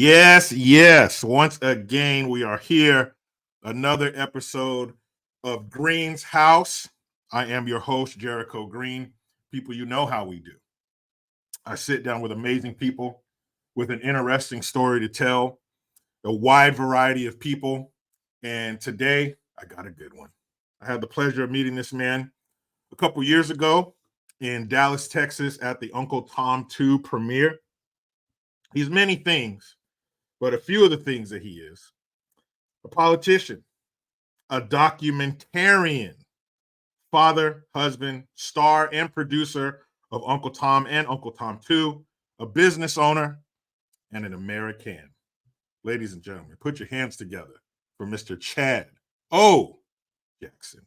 Yes, yes. Once again, we are here. Another episode of Green's House. I am your host, Jericho Green. People, you know how we do. I sit down with amazing people with an interesting story to tell, a wide variety of people. And today, I got a good one. I had the pleasure of meeting this man a couple years ago in Dallas, Texas at the Uncle Tom 2 premiere. He's many things, but a few of the things that he is: a politician, a documentarian, father, husband, star, and producer of Uncle Tom and Uncle Tom 2, a business owner, and an American. Ladies and gentlemen, put your hands together for Mr. Chad O. Jackson.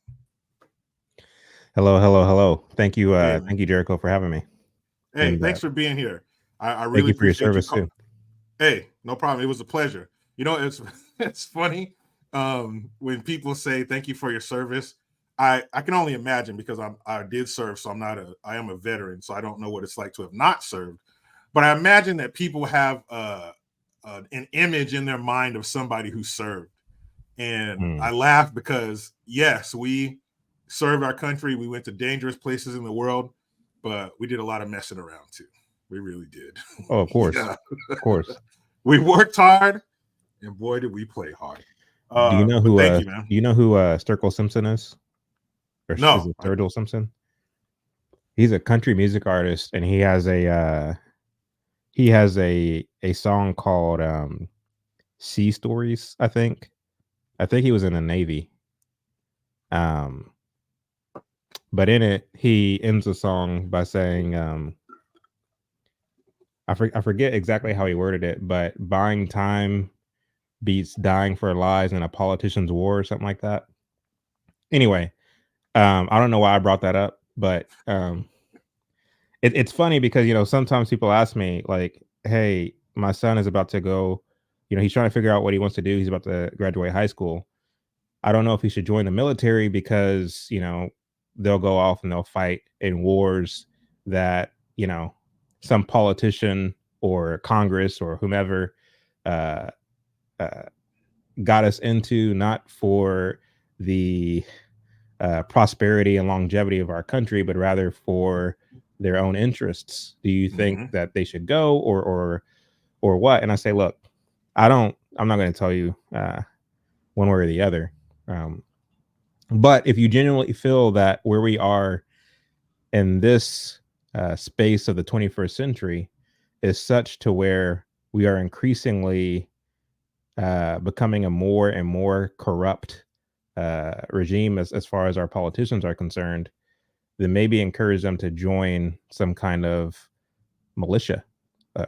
Hello, hello, hello. Thank you, Hey, thank man. you, Jericho, for having me. Hey, And thanks for being here. I thank really you for your appreciate you. service too. Hey, no problem. It was a pleasure. You know, it's funny when people say thank you for your service. I can only imagine because I did serve, so I am a veteran, so I don't know what it's like to have not served. But I imagine that people have an image in their mind of somebody who served, and Mm. I laugh because yes, we served our country. We went to dangerous places in the world, but we did a lot of messing around too. We really did. Oh, of course, Yeah. of course. We worked hard, and boy, did we play hard. Do you know But who? thank you, man. Do you know who Sturgill Simpson is? Or is No, it Sturgill Simpson? He's a country music artist, and he has a song called "Sea Stories." I think he was in the Navy. Um, but in it, he ends the song by saying, I forget exactly how he worded it, but buying time beats dying for lies in a politician's war or something like that. Anyway, I don't know why I brought that up, but it's funny because sometimes people ask me like, "Hey, my son is about to go. He's trying to figure out what he wants to do. He's about to graduate high school. I don't know if he should join the military because they'll go off and they'll fight in wars that some politician or Congress or whomever uh, uh, got us into, not for the prosperity and longevity of our country, but rather for their own interests. Do you think hmm that they should go, or what?" And I say, look, I'm not going to tell you one way or the other. Um, but if you genuinely feel that where we are in this space of the 21st century is such to where we are increasingly becoming a more and more corrupt regime as far as our politicians are concerned, then maybe encourage them to join some kind of militia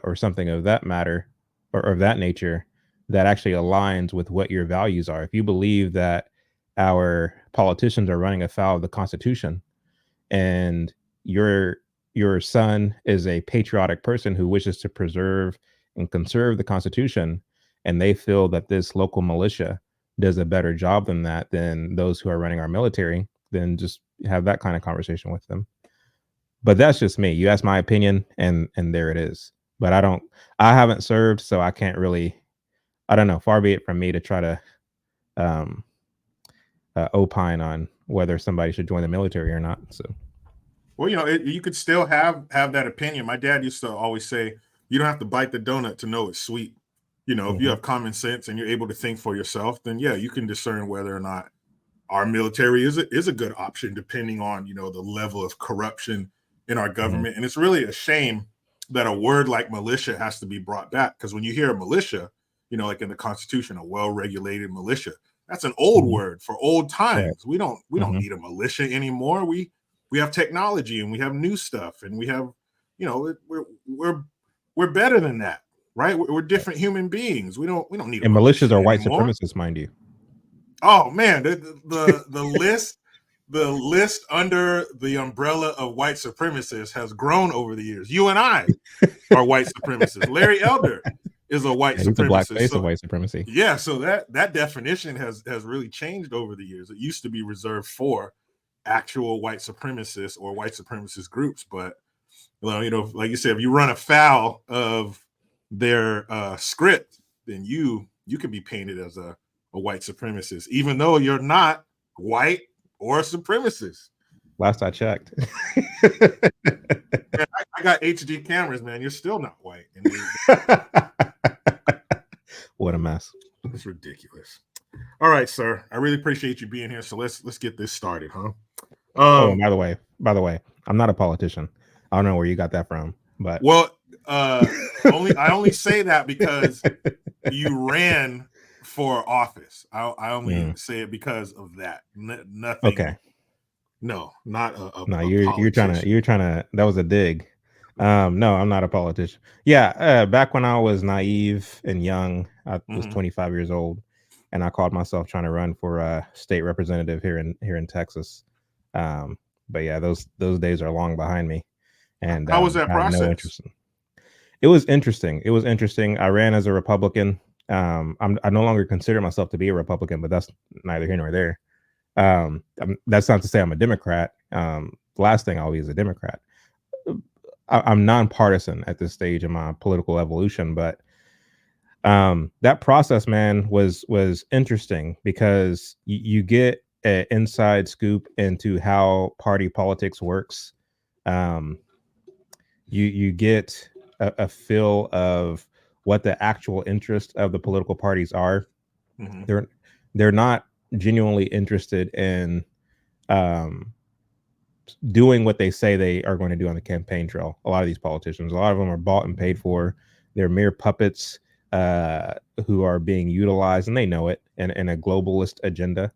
or something of that matter or of that nature that actually aligns with what your values are. If you believe that our politicians are running afoul of the Constitution, and your your son is a patriotic person who wishes to preserve and conserve the Constitution, and they feel that this local militia does a better job than that, than those who are running our military, then just have that kind of conversation with them. But that's just me. You asked my opinion, and there it is. But I haven't served, so I can't really. I don't know. Far be it from me to try to um, opine on whether somebody should join the military or not. So. Well, you could still have that opinion. My dad used to always say, "You don't have to bite the donut to know it's sweet." If you Mhm. have common sense and you're able to think for yourself, then yeah, you can discern whether or not our military is a good option, depending on the level of corruption in our Mhm. government. And it's really a shame that a word like militia has to be brought back, because when you hear a militia, like in the Constitution, a well-regulated militia, that's an old Mhm. word for old Right. times. We don't Mhm. need a militia anymore. We have technology and we have new stuff, and we have we're better than that, right? We're Right. different human beings. We don't need a And militias militia are white anymore. supremacists, mind you. Oh man, the list under the umbrella of white supremacists has grown over the years. You and I are white supremacists. Larry Elder is a white Yeah, he's a black supremacist. face of So white supremacy. yeah, so that definition has really changed over the years. It used to be reserved for actual white supremacists or white supremacist groups, but like you said, if you run afoul of their script, then you can be painted as a white supremacist, even though you're not white or a supremacist. Last I checked. Man, I got HD cameras, man. You're still not white. And what a mess. It's ridiculous. All right, sir. I really appreciate you being here. So let's get this started, huh? Oh, by the way, I'm not a politician. I don't know where you got that from, but well, I only say that because you ran for office. I only say it because of that. Nothing. Okay. No, not a No, a you're trying to that was a dig. No, I'm not a politician. Yeah, back when I was naive and young, I was 25 years old, and I called myself trying to run for a state representative here in Texas. But yeah, those days are long behind me, and how was that I have process? no interest in. It was interesting. It was interesting. I ran as a Republican. I no longer consider myself to be a Republican, but that's neither here nor there. That's not to say I'm a Democrat. Last thing I'll be is a Democrat. I'm nonpartisan at this stage in my political evolution, but that process, man, was interesting because you get an inside scoop into how party politics works. You get a feel of what the actual interest of the political parties are. They're not genuinely interested in doing what they say they are going to do on the campaign trail. A lot of these politicians, a lot of them are bought and paid for. They're mere puppets who are being utilized, and they know it, in a globalist agenda.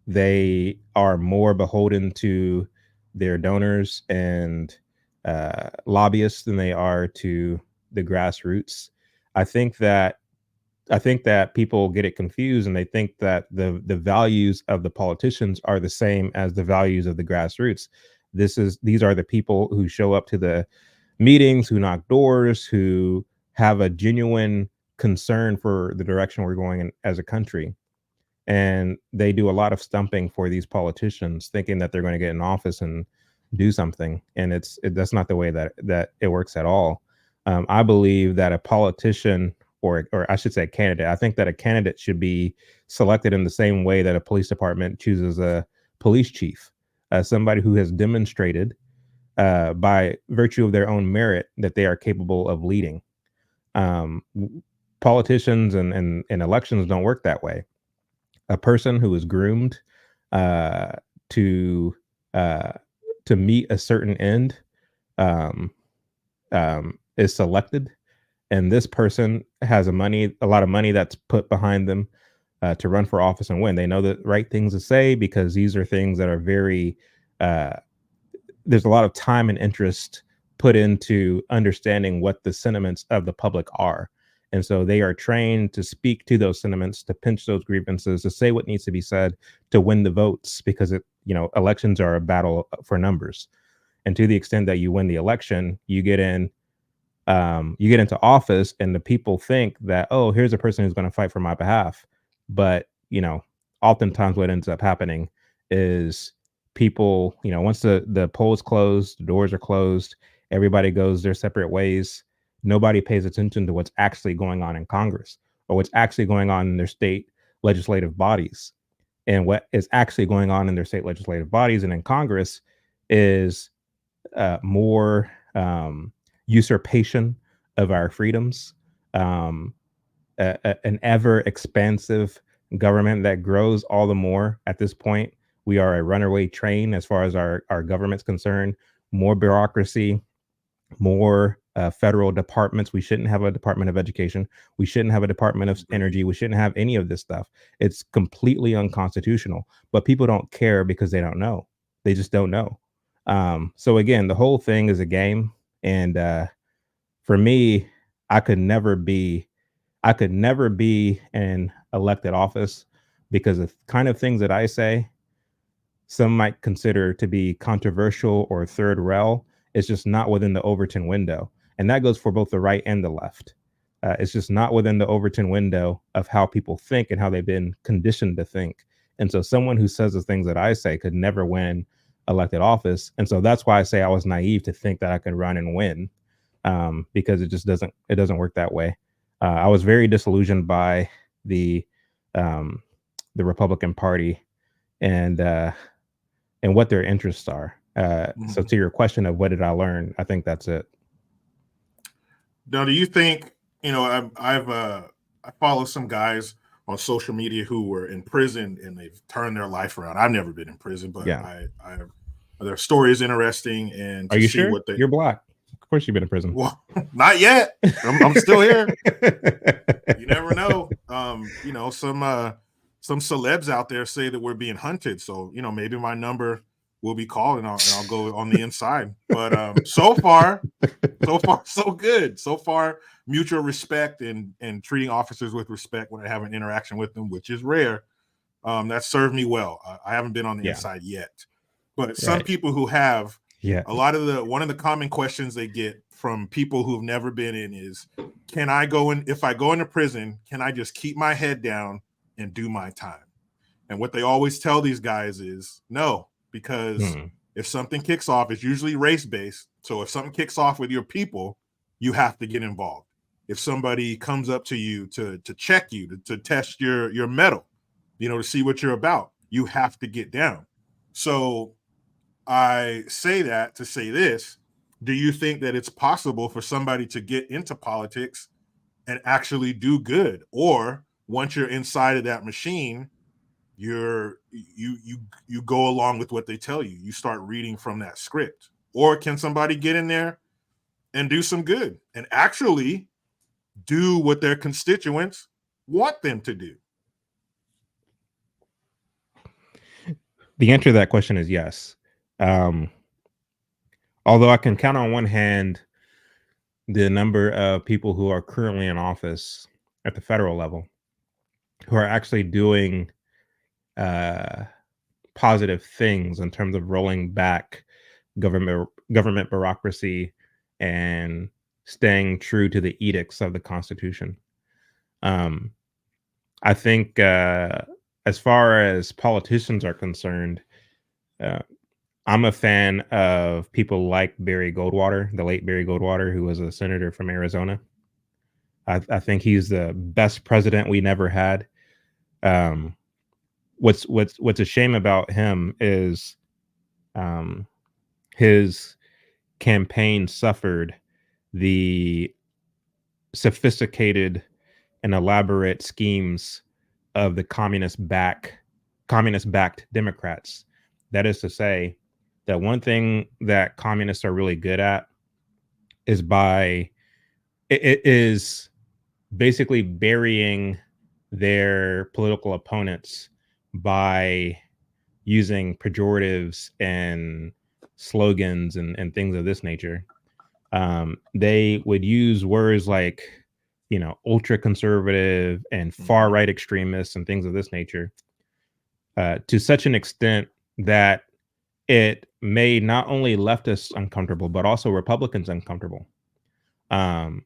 They are more beholden to their donors and lobbyists than they are to the grassroots. I think that people get it confused, and they think that the values of the politicians are the same as the values of the grassroots. These are the people who show up to the meetings, who knock doors, who have a genuine concern for the direction we're going in as a country. And they do a lot of stumping for these politicians, thinking that they're going to get in office and do something. And that's not the way that it works at all. I believe that a politician, or I should say a candidate, I think that a candidate should be selected in the same way that a police department chooses a police chief, somebody who has demonstrated by virtue of their own merit that they are capable of leading. Politicians and elections don't work that way. A person who is groomed uh, to uh, to meet a certain end um, is selected, and this person has a lot of money that's put behind them to run for office and win. They know the right things to say because these are things that are very there's a lot of time and interest put into understanding what the sentiments of the public are. And so they are trained to speak to those sentiments, to pinch those grievances, to say what needs to be said, to win the votes, because elections are a battle for numbers. And to the extent that you win the election, you get into office, and the people think that, oh, here's a person who's going to fight for my behalf. But oftentimes what ends up happening is people, once the polls closed, the doors are closed, everybody goes their separate ways. Nobody pays attention to what's actually going on in Congress or what's actually going on in their state legislative bodies. And what is actually going on in their state legislative bodies and in Congress is more usurpation of our freedoms, an ever expansive government that grows all the more. At this point, we are a runaway train as far as our government's concerned. More bureaucracy, more federal departments. We shouldn't have a Department of Education. We shouldn't have a Department of Energy. We shouldn't have any of this stuff. It's completely unconstitutional, but people don't care because they don't know. They just don't know. So again, the whole thing is a game. And for me, I could never be in elected office because of kind of things that I say, some might consider to be controversial or third rail. It's just not within the Overton window. And that goes for both the right and the left. It's just not within the Overton window of how people think and how they've been conditioned to think. And so someone who says the things that I say could never win elected office. And so that's why I say I was naive to think that I could run and win. because it just doesn't work that way. I was very disillusioned by the um, the Republican Party and what their interests are. So to your question of what did I learn, I think that's it. Now, do you think, I follow some guys on social media who were in prison and they've turned their life around. I've never been in prison, but Yeah. their story is interesting, and Are to you see sure? what they. You're black. Of course you've been in prison. Well, not yet. I'm still here. You never know. Some celebs out there say that we're being hunted, so maybe my number will be called, and I'll go on the inside. But so far, so good. So far, mutual respect and treating officers with respect when I have an interaction with them, which is rare. That served me well. I haven't been on the inside yet, but some people who have, one of the common questions they get from people who've never been in is, can I go in? If I go into prison, can I just keep my head down and do my time? And what they always tell these guys is no, because if something kicks off, it's usually race based. So if something kicks off with your people, you have to get involved. If somebody comes up to you to check you, to test your mettle, to see what you're about, you have to get down. So I say that to say this: do you think that it's possible for somebody to get into politics and actually do good, or once you're inside of that machine, you go along with what they tell you, you start reading from that script? Or can somebody get in there and do some good and actually do what their constituents want them to do? The answer to that question is yes. Although I can count on one hand the number of people who are currently in office at the federal level who are actually doing positive things in terms of rolling back government bureaucracy and staying true to the edicts of the Constitution. I think as far as politicians are concerned, I'm a fan of people like Barry Goldwater, the late Barry Goldwater, who was a senator from Arizona. I think he's the best president we never had. What's a shame about him is his campaign suffered the sophisticated and elaborate schemes of the communist-backed Democrats. That is to say, that one thing that communists are really good at is it is basically burying their political opponents by using pejoratives and slogans and things of this nature. They would use words like, ultra conservative and far right extremists and things of this nature, to such an extent that it made not only leftists uncomfortable, but also Republicans uncomfortable. And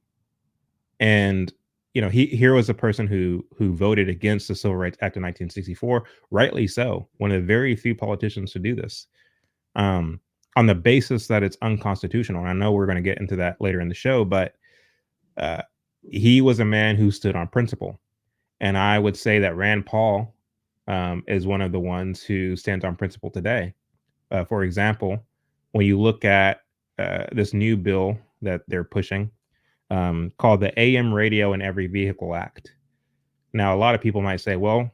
here was a person who voted against the Civil Rights Act of 1964, rightly so, one of the very few politicians to do this, on the basis that it's unconstitutional. And I know we're going to get into that later in the show, but he was a man who stood on principle. And I would say that Rand Paul is one of the ones who stands on principle today. For example, when you look at this new bill that they're pushing, called the AM Radio in Every Vehicle Act. Now, a lot of people might say, well,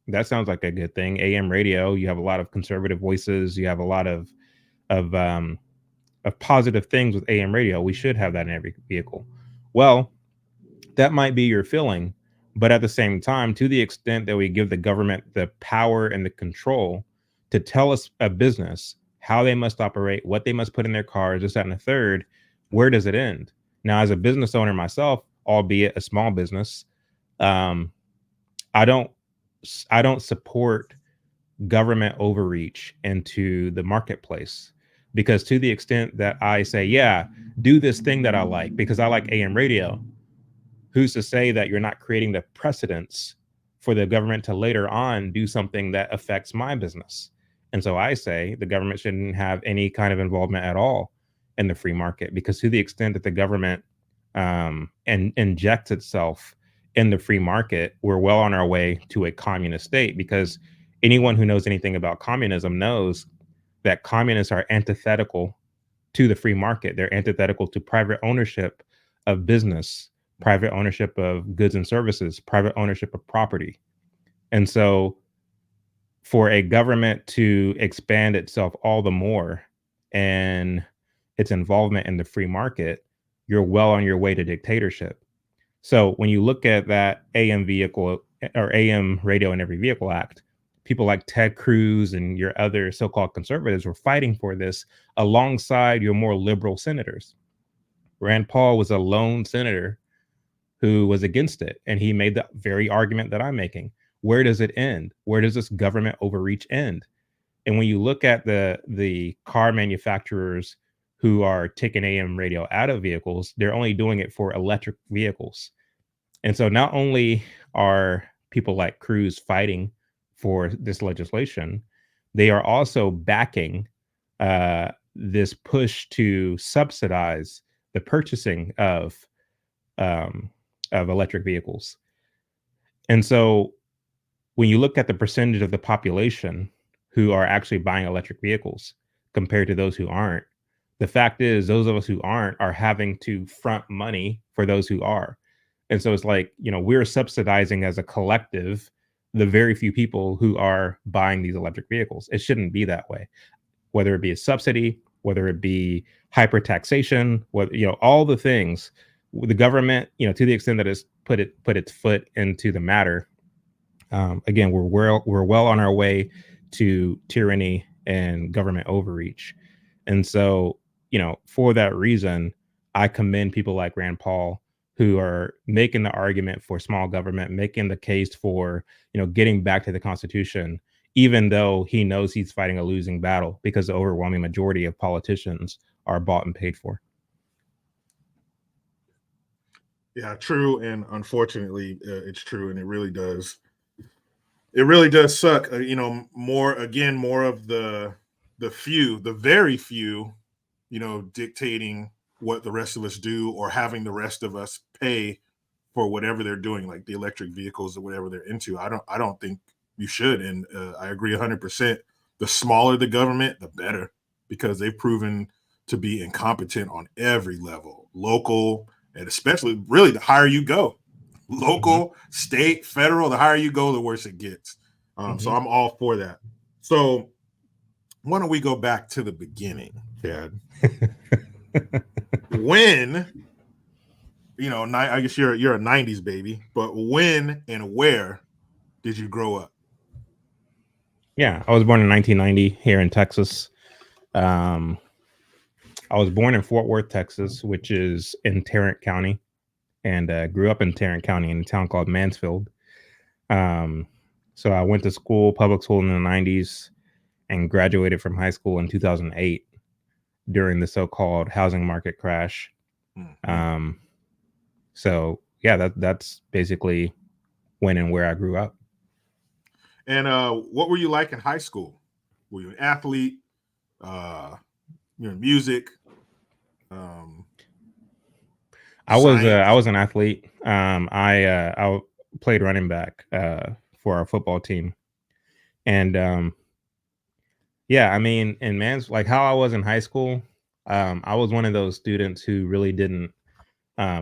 that sounds like a good thing. AM radio, you have a lot of conservative voices. You have a lot of positive things with AM radio. We should have that in every vehicle. Well, that might be your feeling, but at the same time, to the extent that we give the government the power and the control to tell us a business how they must operate, what they must put in their cars, this, that, and the third, where does it end? Now, as a business owner myself, albeit a small business, I don't support government overreach into the marketplace, because to the extent that I say, yeah, do this thing that I like because I like AM radio, who's to say that you're not creating the precedents for the government to later on do something that affects my business? And so I say the government shouldn't have any kind of involvement at all in the free market, because to the extent that the government and injects itself in the free market, we're well on our way to a communist state, because anyone who knows anything about communism knows that communists are antithetical to the free market. They're antithetical to private ownership of business, private ownership of goods and services, private ownership of property. And so for a government to expand itself all the more and its involvement in the free market, you're well on your way to dictatorship. So when you look at that AM vehicle or AM radio in every vehicle act, people like Ted Cruz and your other so-called conservatives were fighting for this alongside your more liberal senators. Rand Paul was a lone senator who was against it, and he made the very argument that I'm making. Where does it end? Where does this government overreach end? And when you look at the car manufacturers who are taking AM radio out of vehicles, they're only doing it for electric vehicles. And so not only are people like Cruz fighting for this legislation, they are also backing this push to subsidize the purchasing of electric vehicles. And so when you look at the percentage of the population who are actually buying electric vehicles compared to those who aren't, the fact is those of us who aren't are having to front money for those who are. And so it's like, we're subsidizing as a collective the very few people who are buying these electric vehicles. It shouldn't be that way. Whether it be a subsidy, whether it be hyper taxation, all the things, the government, to the extent that it's put its foot into the matter. Again, we're well on our way to tyranny and government overreach. And so, for that reason, I commend people like Rand Paul, who are making the argument for small government, making the case for, getting back to the Constitution, even though he knows he's fighting a losing battle, because the overwhelming majority of politicians are bought and paid for. Yeah, true. And unfortunately, it's true. And it really does. It really does suck. More of the few, the very few, dictating what the rest of us do, or having the rest of us pay for whatever they're doing, like the electric vehicles or whatever they're into. I don't think you should. And I agree 100%. The smaller the government, the better, because they've proven to be incompetent on every level, local, and especially really the higher you go, local, state, federal, the higher you go, the worse it gets. So I'm all for that. So why don't we go back to the beginning, Chad? When, I guess you're a 90s baby, but when and where did you grow up? Yeah, I was born in 1990 here in Texas. I was born in Fort Worth, Texas, which is in Tarrant County, and grew up in Tarrant County in a town called Mansfield. So I went to school, public school in the 90s, and graduated from high school in 2008 during the so-called housing market crash. So yeah, that's basically when and where I grew up. And what were you like in high school? Were you an athlete? Music? I was an athlete. I played running back for our football team, and yeah, I mean, in like how I was in high school, I was one of those students who really didn't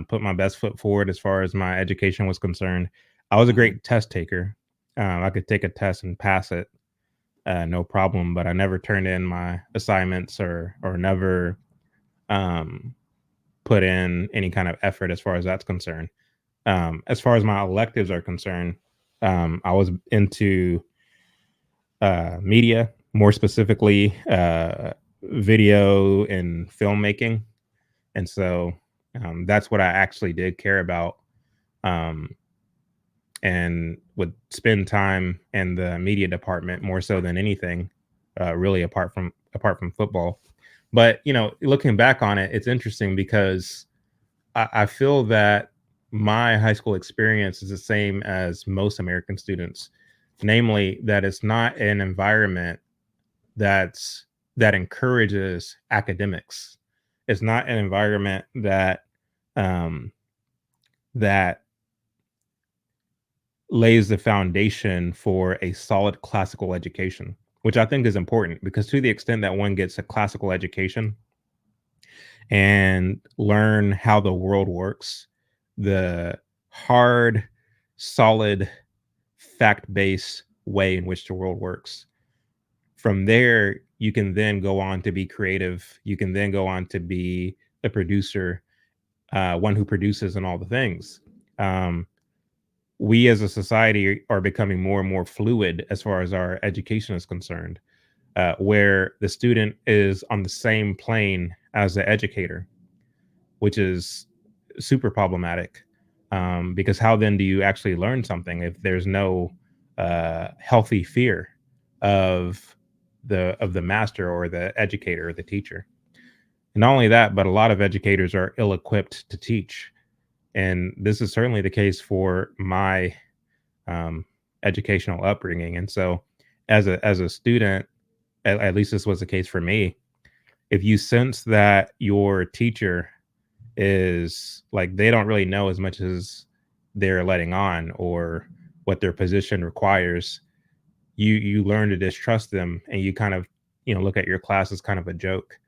put my best foot forward as far as my education was concerned. I was a great test taker. I could take a test and pass it, no problem. But I never turned in my assignments or never put in any kind of effort as far as that's concerned. As far as my electives are concerned, I was into media, more specifically video and filmmaking. And so that's what I actually did care about, and would spend time in the media department more so than anything, really apart from football. But looking back on it, it's interesting because I feel that my high school experience is the same as most American students, namely that it's not an environment that encourages academics. It's not an environment that um, that lays the foundation for a solid classical education, which I think is important because to the extent that one gets a classical education and learn how the world works, the hard, solid, fact-based way in which the world works. From there, you can then go on to be creative. You can then go on to be a producer, one who produces and all the things. Um, we as a society are becoming more and more fluid as far as our education is concerned, where the student is on the same plane as the educator, which is super problematic. Because how then do you actually learn something if there's no healthy fear of the master or the educator or the teacher? And not only that, but a lot of educators are ill-equipped to teach, and this is certainly the case for my um, educational upbringing. And so, as a student, at least this was the case for me. If you sense that your teacher is like they don't really know as much as they're letting on, or what their position requires, you learn to distrust them, and you kind of look at your class as kind of a joke.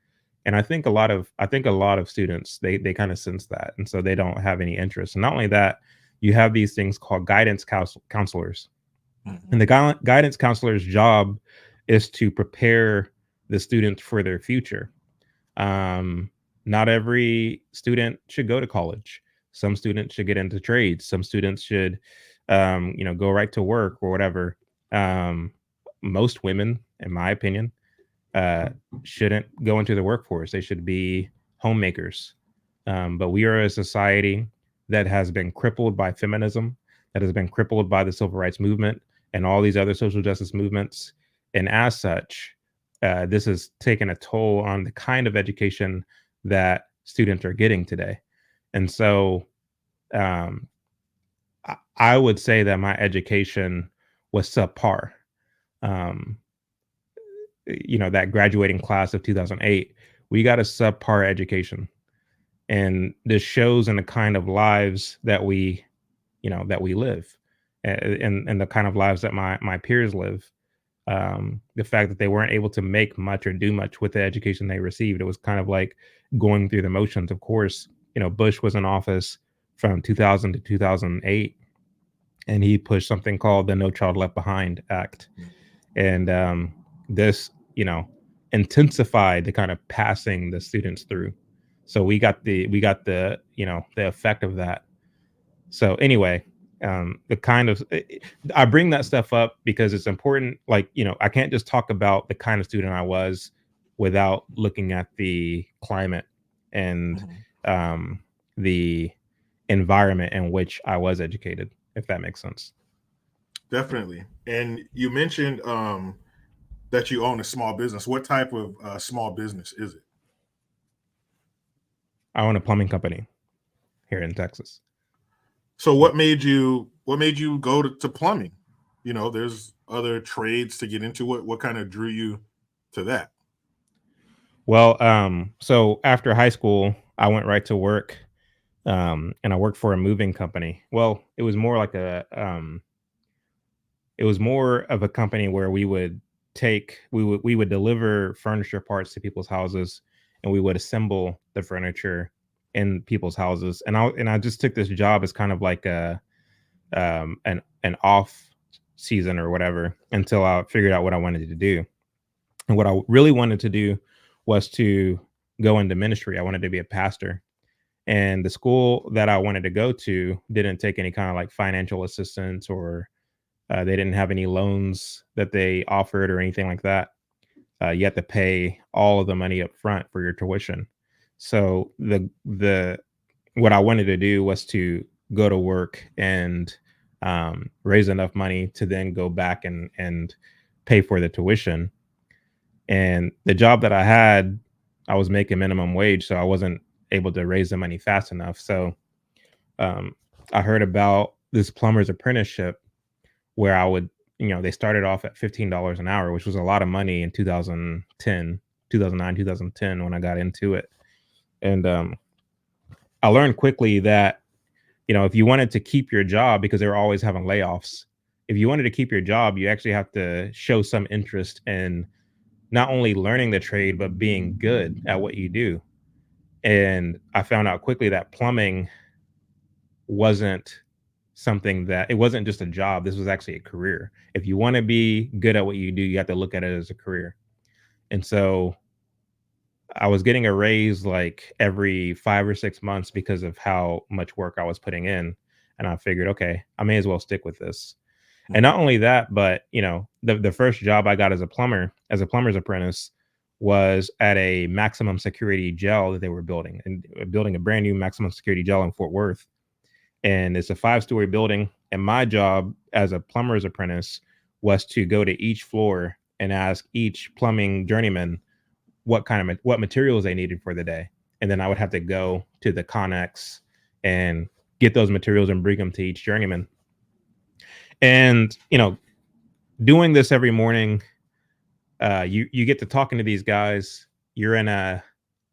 And I think a lot of students they kind of sense that, and so they don't have any interest. And not only that, you have these things called counselors, and Mhm. the guidance counselor's job is to prepare the students for their future. um, Not every student should go to college. Some students should get into trades. Some students should go right to work or whatever. um, Most women, in my opinion, uh, shouldn't go into the workforce. They should be homemakers. But we are a society that has been crippled by feminism, that has been crippled by the civil rights movement and all these other social justice movements. And as such, this has taken a toll on the kind of education that students are getting today. And so um, I would say that my education was subpar. Um, that graduating class of 2008, we got a subpar education, and this shows in the kind of lives that we live, and the kind of lives that my peers live. The fact that they weren't able to make much or do much with the education they received, it was kind of like going through the motions. Of course, Bush was in office from 2000 to 2008, and he pushed something called the No Child Left Behind Act. And this intensified the kind of passing the students through. So we got the effect of that. So anyway, the kind of I bring that stuff up because it's important. Like, I can't just talk about the kind of student I was without looking at the climate and Mhm. um, the environment in which I was educated, if that makes sense. Definitely. And you mentioned that you own a small business. What type of small business is it? I own a plumbing company here in Texas. So what made you go to plumbing? There's other trades to get into. What kind of drew you to that? Well, so after high school, I went right to work, and I worked for a moving company. Well, it was more of a company where we would deliver furniture parts to people's houses, and we would assemble the furniture in people's houses. And I just took this job as kind of like an off season or whatever until I figured out what I wanted to do. And what I really wanted to do was to go into ministry. I wanted to be a pastor. And the school that I wanted to go to didn't take any kind of like financial assistance, or they didn't have any loans that they offered or anything like that. You have to pay all of the money up front for your tuition. So the what I wanted to do was to go to work and raise enough money to then go back and pay for the tuition. And the job that I had, I was making minimum wage, so I wasn't able to raise the money fast enough. So um, I heard about this plumber's apprenticeship where they started off at $15 an hour, which was a lot of money in 2010, 2009, 2010 when I got into it. And I learned quickly that, if you wanted to keep your job, because they were always having layoffs, if you wanted to keep your job, you actually have to show some interest in not only learning the trade, but being good at what you do. And I found out quickly that plumbing wasn't something that it wasn't just a job. This was actually a career. If you want to be good at what you do, you have to look at it as a career. And so I was getting a raise like every 5 or 6 months because of how much work I was putting in. And I figured, okay, I may as well stick with this. And Mhm. not only that, but the first job I got as a plumber, as a plumber's apprentice, was at a maximum security jail that they were building, and building a brand new maximum security jail in Fort Worth. And it's a 5-story building. And my job as a plumber's apprentice was to go to each floor and ask each plumbing journeyman what materials they needed for the day. And then I would have to go to the Connex and get those materials and bring them to each journeyman. And doing this every morning, you get to talking to these guys. You're in a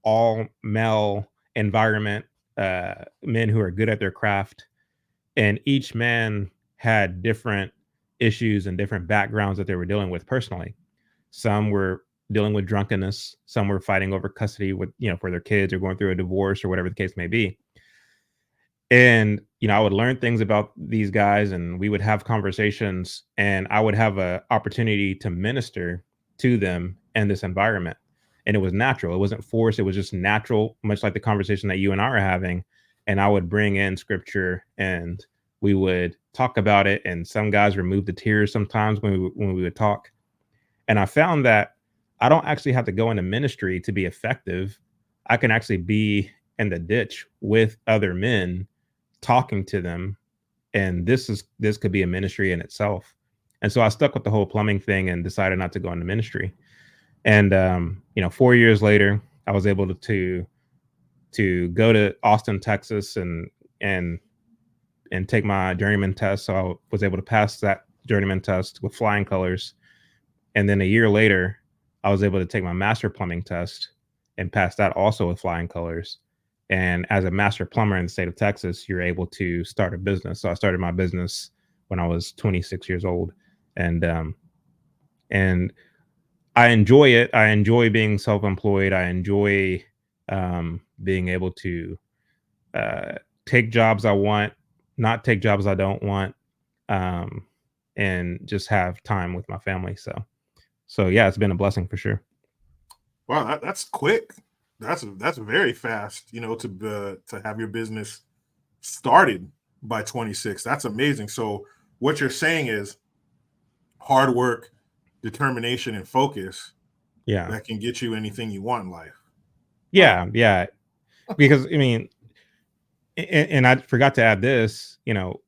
all male environment, men who are good at their craft, and each man had different issues and different backgrounds that they were dealing with personally. Some were dealing with drunkenness, some were fighting over custody with, for their kids, or going through a divorce, or whatever the case may be. And I would learn things about these guys, and we would have conversations, and I would have a opportunity to minister to them in this environment. And it was natural, it wasn't forced, it was just natural, much like the conversation that you and I are having. And I would bring in scripture, and we would talk about it, and some guys remove the tears sometimes when we would talk. And I found that I don't actually have to go into ministry to be effective. I can actually be in the ditch with other men, talking to them, and this could be a ministry in itself. And so I stuck with the whole plumbing thing and decided not to go into ministry. And 4 years later, I was able to go to Austin, Texas, and and take my journeyman test. So I was able to pass that journeyman test with flying colors. And then a year later, I was able to take my master plumbing test and pass that also with flying colors. And as a master plumber in the state of Texas, you're able to start a business. So I started my business when I was 26 years old, and and I enjoy it. I enjoy being self-employed. I enjoy being able to uh, take jobs I want, not take jobs I don't want, um, and just have time with my family. So yeah, it's been a blessing for sure. Wow, that's quick. That's very fast. To have your business started by 26. That's amazing. So what you're saying is hard work, determination, and focus Yeah. that can get you anything you want in life. Wow. Yeah, yeah. Because I mean, and I forgot to add this,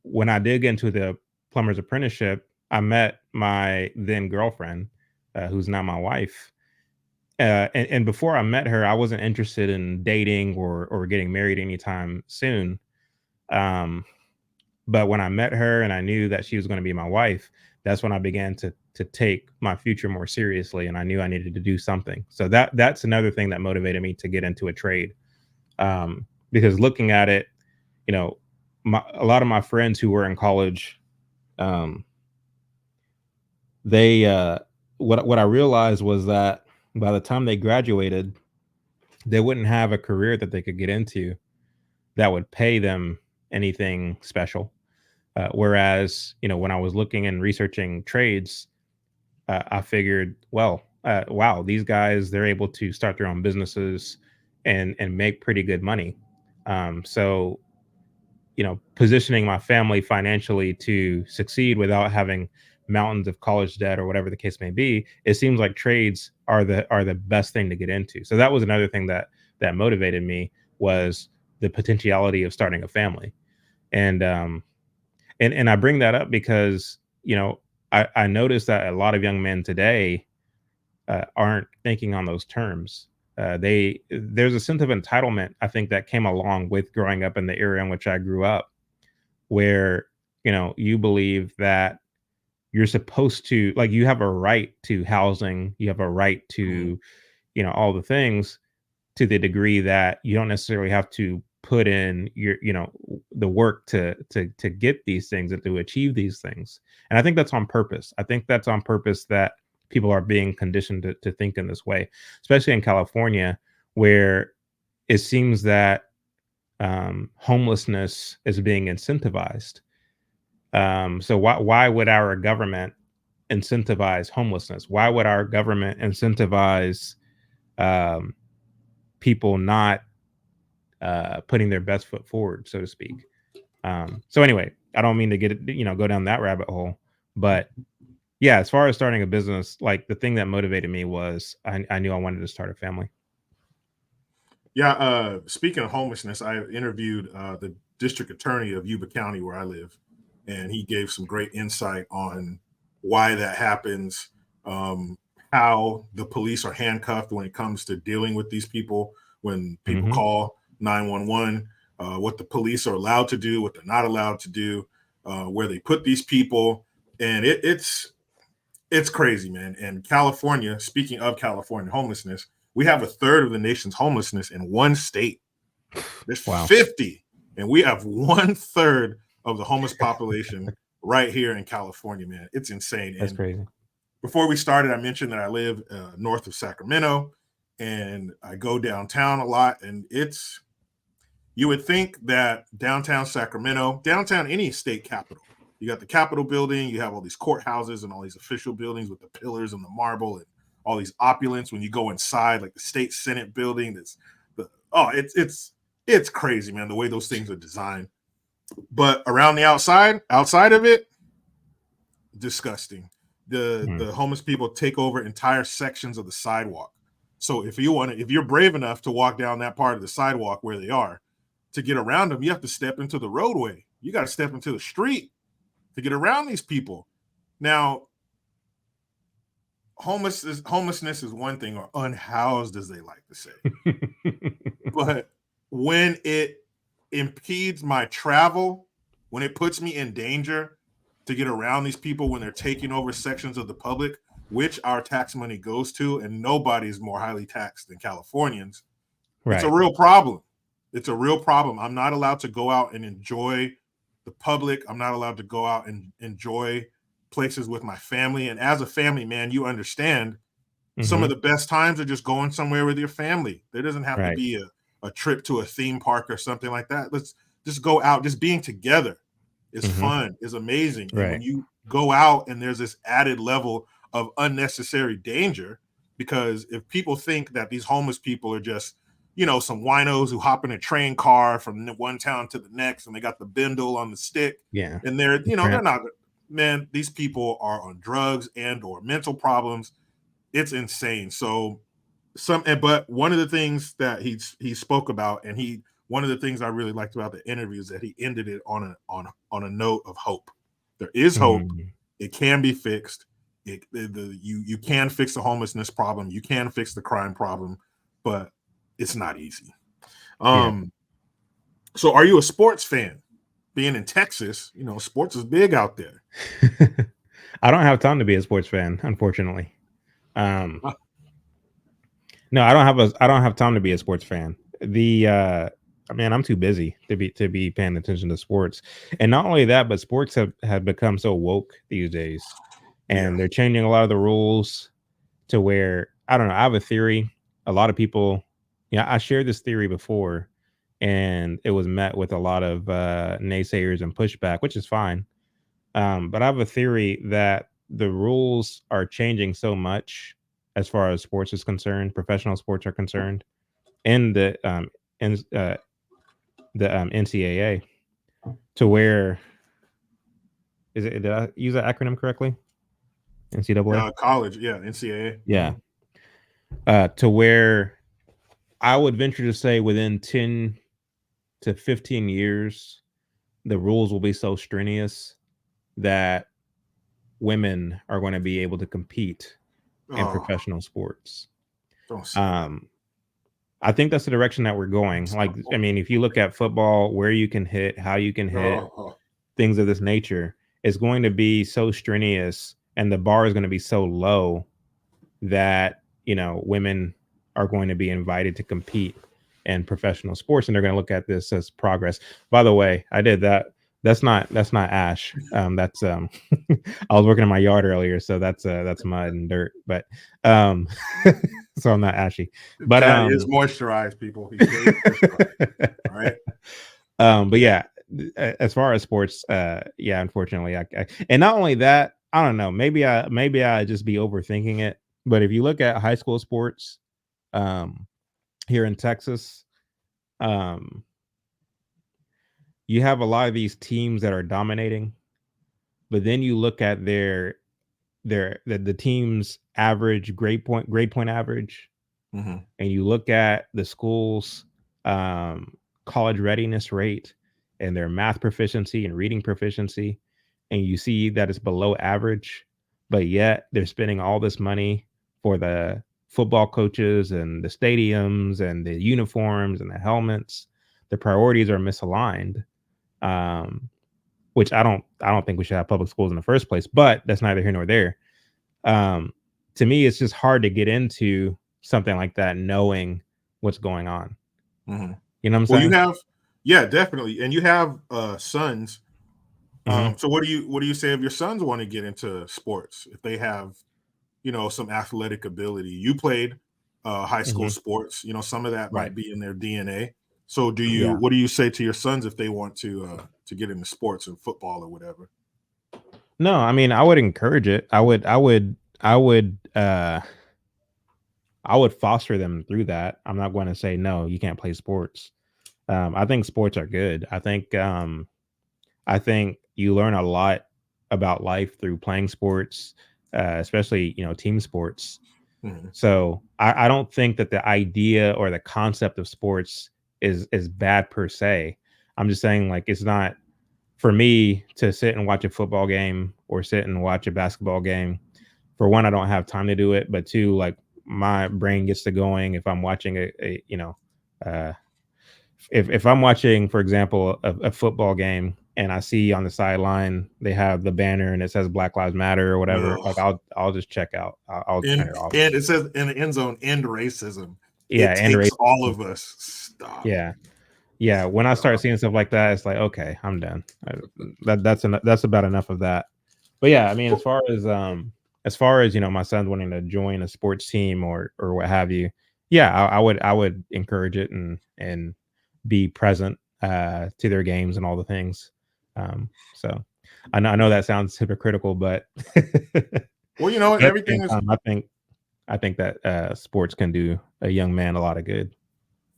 when I did get into the plumber's apprenticeship, I met my then girlfriend, who's now my wife. And before I met her, I wasn't interested in dating or getting married anytime soon. Um, but when I met her and I knew that she was going to be my wife, that's when I began to take my future more seriously, and I knew I needed to do something. So that's another thing that motivated me to get into a trade. Because looking at it, you know, a lot of my friends who were in college, um, they what I realized was that by the time they graduated, they wouldn't have a career that they could get into that would pay them anything special. Whereas, when I was looking and researching trades, I figured, well, wow, these guys, they're able to start their own businesses and make pretty good money. So positioning my family financially to succeed without having mountains of college debt or whatever the case may be, it seems like trades are the best thing to get into. So that was another thing that motivated me, was the potentiality of starting a family. And and I bring that up because I noticed that a lot of young men today aren't thinking on those terms. There's a sense of entitlement, I think, that came along with growing up in the era in which I grew up, where you believe that you're supposed to, like, you have a right to housing, you have a right Mhm. to all the things, to the degree that you don't necessarily have to put in your, the work to get these things and to achieve these things. And I think that's on purpose. I think that's on purpose that people are being conditioned to think in this way, especially in California, where it seems that homelessness is being incentivized. So why would our government incentivize homelessness? Why would our government incentivize um, people not putting their best foot forward, so to speak? So anyway, I don't mean to go down that rabbit hole, but yeah, as far as starting a business, like the thing that motivated me was I knew I wanted to start a family. Yeah, speaking of homelessness, I interviewed the district attorney of Yuba County where I live, and he gave some great insight on why that happens, um, how the police are handcuffed when it comes to dealing with these people when people Hmm. call 911, what the police are allowed to do, what they're not allowed to do, where they put these people, and it's crazy, man. And California, speaking of California homelessness, we have a third of the nation's homelessness in one state. There's Wow, 50, and we have one third of the homeless population right here in California, man. It's insane. that's And crazy. before we started, I mentioned that I live north of Sacramento, and I go downtown a lot. And you would think that downtown Sacramento, downtown any state capital, you got the Capitol building, you have all these courthouses and all these official buildings with the pillars and the marble and all these opulence. When you go inside, like the state Senate building, it's crazy, man, the way those things are designed. But around the outside of it, disgusting. The Mm. the homeless people take over entire sections of the sidewalk. So if you're brave enough to walk down that part of the sidewalk where they are, to get around them, you have to step into the roadway. You got to step into the street to get around these people. Now, homelessness is one thing, or unhoused, as they like to say. But when it impedes my travel, when it puts me in danger to get around these people when they're taking over sections of the public, which our tax money goes to, and nobody's more highly taxed than Californians, it's a Right. real problem. It's a real problem. I'm not allowed to go out and enjoy the public. I'm not allowed to go out and enjoy places with my family. And as a family man, you understand some Hmm. of the best times are just going somewhere with your family. There doesn't have to Right. be a trip to a theme park or something like that. Let's just go out. Just being together is Hmm. fun, is amazing. And when Right. you go out and there's this added level of unnecessary danger, because if people think that these homeless people are just, some winos who hop in a train car from one town to the next and they got the bindle on the stick Yeah. and they're Tramp. not, man, these people are on drugs and or mental problems. It's insane. So but one of the things that he spoke about, and one of the things I really liked about the interview is that he ended it on a note of hope. There is hope. Mm. It can be fixed. You can fix the homelessness problem. You can fix the crime problem, but it's not easy. Yeah. So are you a sports fan? Being in Texas, sports is big out there. I don't have time to be a sports fan, unfortunately. Um, no, I don't have time to be a sports fan. Man, I'm too busy to be paying attention to sports. And not only that, but sports have become so woke these days. Yeah. And they're changing a lot of the rules to where I don't know. I have a theory. A lot of people, I shared this theory before, and it was met with a lot of naysayers and pushback, which is fine. But I have a theory that the rules are changing so much as far as sports is concerned, professional sports are concerned, and in the NCAA, to where is it? Did I use that acronym correctly? NCAA. College, yeah, NCAA. Yeah. To where I would venture to say within 10 to 15 years, the rules will be so strenuous that women are going to be able to compete in Oh, professional sports. don't say that. Um, I think that's the direction that we're going. Like, I mean, if you look at football, where you can hit, how you can hit, Oh, things of this nature, is going to be so strenuous and the bar is going to be so low that, women are going to be invited to compete in professional sports, and they're going to look at this as progress. By the way, I did that. That's not ash. That's I was working in my yard earlier, so that's mud and dirt. But um, so I'm not ashy. But That is moisturized, people. He's very moisturized. All right. but yeah, as far as sports, yeah, unfortunately, and not only that, I don't know. Maybe I just be overthinking it. But if you look at high school sports, um, here in Texas, um, you have a lot of these teams that are dominating, but then you look at the team's average grade point average, Mm-hmm. and you look at the school's um, college readiness rate and their math proficiency and reading proficiency, and you see that it's below average, but yet they're spending all this money for the football coaches and the stadiums and the uniforms and the helmets. The priorities are misaligned, um, which I don't think we should have public schools in the first place. But that's neither here nor there. um, to me, it's just hard to get into something like that knowing what's going on. Mm-hmm. You know what I'm Well, you saying? have, yeah, definitely, and you have sons. Hmm. So what do you say if your sons want to get into sports? If they have, some athletic ability. You played high school Hmm. sports. Some of that Right. might be in their DNA. So do you? Yeah. What do you say to your sons if they want to get into sports and football or whatever? No, I mean, I would encourage it. I would foster them through that. I'm not going to say no, you can't play sports. I think sports are good. I think you learn a lot about life through playing sports, especially team sports. Hmm. So I don't think that the idea or the concept of sports is bad per se. I'm just saying, like, it's not for me to sit and watch a football game or sit and watch a basketball game. For one, I don't have time to do it, but two, like, my brain gets to going if I'm watching uh, if I'm watching, for example, a football game and I see on the sideline they have the banner and it says Black Lives Matter or whatever, like, Ugh. I'll just check out. I'll turn And it off. and it says in the end zone, end racism. Yeah, It and takes all of us. Stop. yeah, yeah. When I start seeing stuff like that, it's like, okay, I'm done. That's about enough of that. But yeah, I mean, as far as my son wanting to join a sports team or what have you, yeah, I would encourage it and be present to their games and all the things. So I know that sounds hypocritical, but Well, but at the everything same is. time, I think that sports can do a young man a lot of good.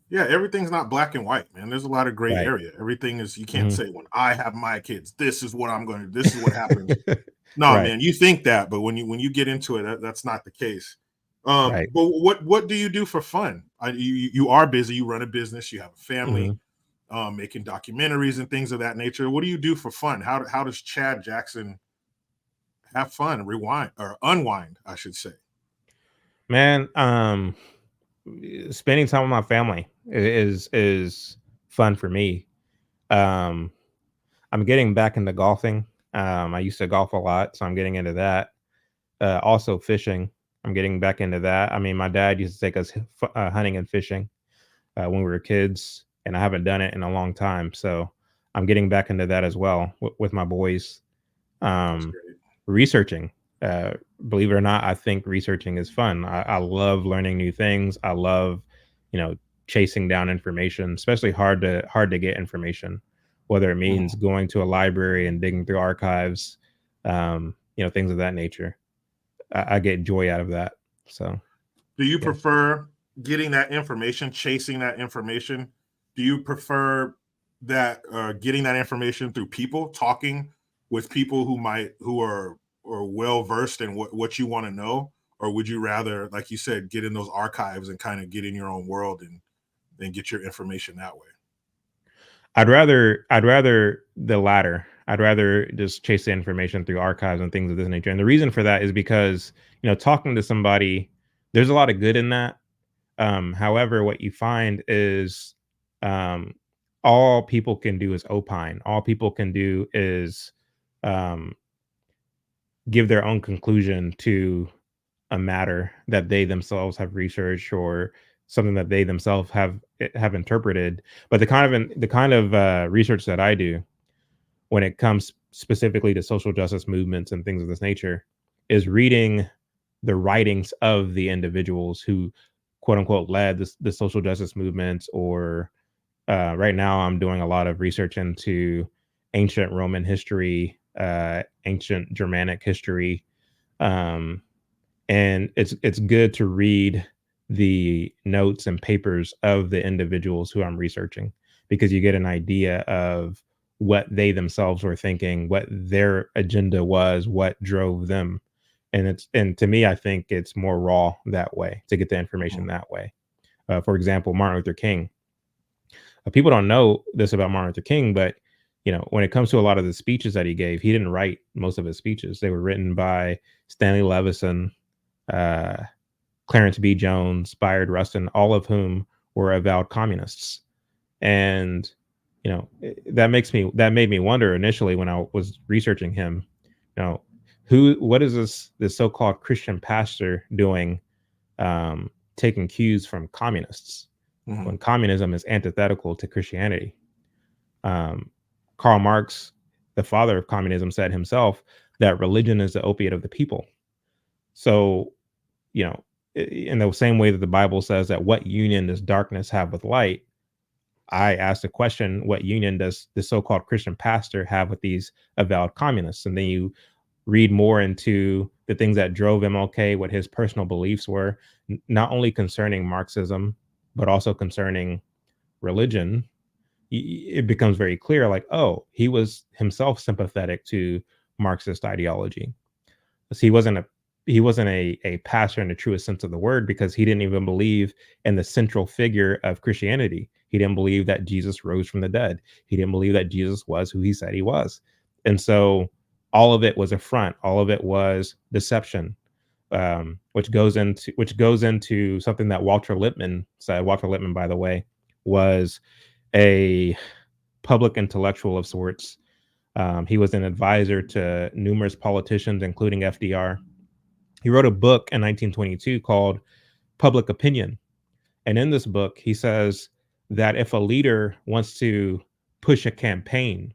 Yeah, everything's not black and white, man. There's a lot of gray Right. area. Everything is, you can't Hmm. say when I have my kids, this is what I'm going to, this is what happens. No, Right. man, you think that, but when you get into it, that's not the case. Right. But what do you do for fun? You are busy. You run a business. You have a family. Hmm. Making documentaries and things of that nature. What do you do for fun? How does Chad Jackson have fun, rewind or unwind? I should say. Man, spending time with my family is fun for me. Um, I'm getting back into golfing. I used to golf a lot, so I'm getting into that. Also fishing. I'm getting back into that. I mean, my dad used to take us hunting and fishing when we were kids, and I haven't done it in a long time. So I'm getting back into that as well with my boys. That's Um, great. researching. Uh, believe it or not, I think researching is fun. I love learning new things. I love, you know, chasing down information, especially hard to get information, whether it means Mhm. going to a library and digging through archives, things of that nature. I get joy out of that. So Do you yeah. prefer getting that information, chasing that information? Do you prefer that getting that information through people, talking with people who are well versed in what you want to know, or would you rather, like you said, get in those archives and kind of get in your own world and get your information that way? I'd rather the latter. I'd rather just chase the information through archives and things of this nature. And the reason for that is because, talking to somebody, there's a lot of good in that. However, what you find is um, all people can do is opine. All people can do is um, give their own conclusion to a matter that they themselves have researched or something that they themselves have interpreted. But the kind of research that I do when it comes specifically to social justice movements and things of this nature is reading the writings of the individuals who quote unquote led the social justice movements. Or right now I'm doing a lot of research into ancient Roman history, ancient Germanic history, um, and it's good to read the notes and papers of the individuals who I'm researching, because you get an idea of what they themselves were thinking, what their agenda was, what drove them. And to me, I think it's more raw that way, to get the information that way. For example, Martin Luther King. People don't know this about Martin Luther King, but when it comes to a lot of the speeches that he gave, he didn't write most of his speeches. They were written by Stanley Levison, uh, Clarence B. Jones, Bayard Rustin, all of whom were avowed communists. And that made me wonder initially when I was researching him, you know, what is this so-called Christian pastor doing, taking cues from communists when communism is antithetical to Christianity? Um, Karl Marx, the father of communism, said himself that religion is the opiate of the people. So, you know, in the same way that the Bible says that what union does darkness have with light, I asked the question, what union does the so-called Christian pastor have with these avowed communists? And then you read more into the things that drove MLK, what his personal beliefs were, not only concerning Marxism, but also concerning religion. It becomes very clear, like, oh, he was himself sympathetic to Marxist ideology. So he wasn't a pastor in the truest sense of the word, because he didn't even believe in the central figure of Christianity. He didn't believe that Jesus rose from the dead. He didn't believe that Jesus was who he said he was. And so all of it was a front. All of it was deception, which goes into something that Walter Lippmann said. Walter Lippmann, by the way, was a public intellectual of sorts. He was an advisor to numerous politicians, including FDR. He wrote a book in 1922 called Public Opinion. And in this book, he says that if a leader wants to push a campaign,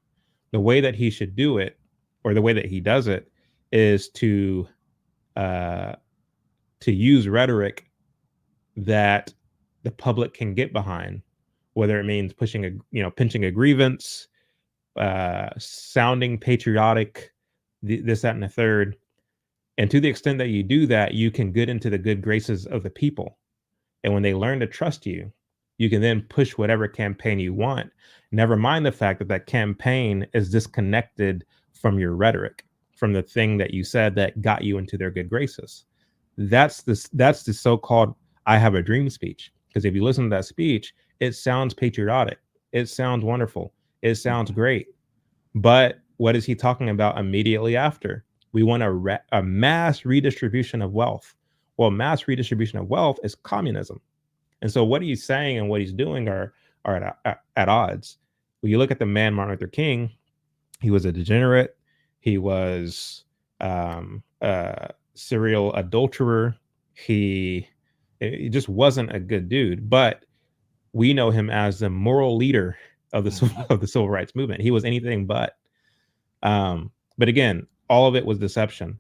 the way that he should do it, or the way that he does it, is uh, to use rhetoric that the public can get behind, whether it means pinching a grievance, sounding patriotic, this, that, and the third. And to the extent that you do that, you can get into the good graces of the people. And when they learn to trust you, you can then push whatever campaign you want. Never mind the fact that that campaign is disconnected from your rhetoric, from the thing that you said that got you into their good graces. That's the so-called "I have a dream" speech. Because if you listen to that speech, it sounds patriotic. It sounds wonderful. It sounds great. But what is he talking about immediately after? We want a mass redistribution of wealth. Well, mass redistribution of wealth is communism. And so what he's saying and what he's doing are at odds. When you look at the man Martin Luther King, he was a degenerate. He was a serial adulterer. He just wasn't a good dude. But we know him as the moral leader of the civil rights movement. He was anything but. But again, all of it was deception.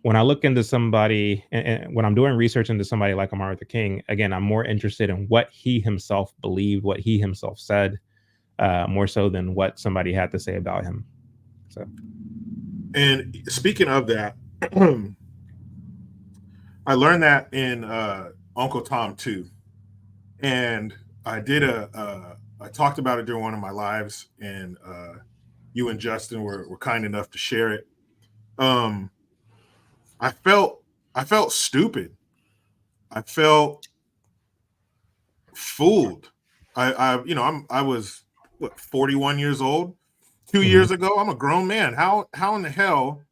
When I look into somebody, and when I'm doing research into somebody like Martin Luther King, again, I'm more interested in what he himself believed, what he himself said, more so than what somebody had to say about him. So, And speaking of that, I learned that in Uncle Tom too, and I talked about it during one of my lives, and you and Justin were kind enough to share it. Um, I felt stupid. I felt fooled. I was what, 41 years old 2 years ago. I'm a grown man. How in the hell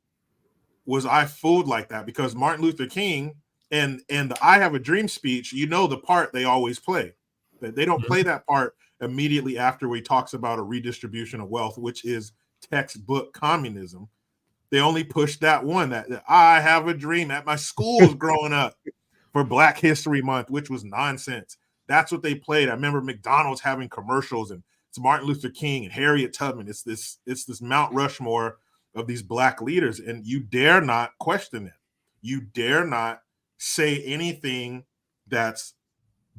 was I fooled like that? Because Martin Luther King and the "I Have a Dream" speech, the part they always play. They don't play that part immediately after he talks about a redistribution of wealth, which is textbook communism. They only pushed that one, that I have a dream at my schools growing up for Black History Month, which was nonsense. That's what they played. I remember McDonald's having commercials, and it's Martin Luther King and Harriet Tubman. It's this Mount Rushmore of these Black leaders, and you dare not question them. You dare not say anything that's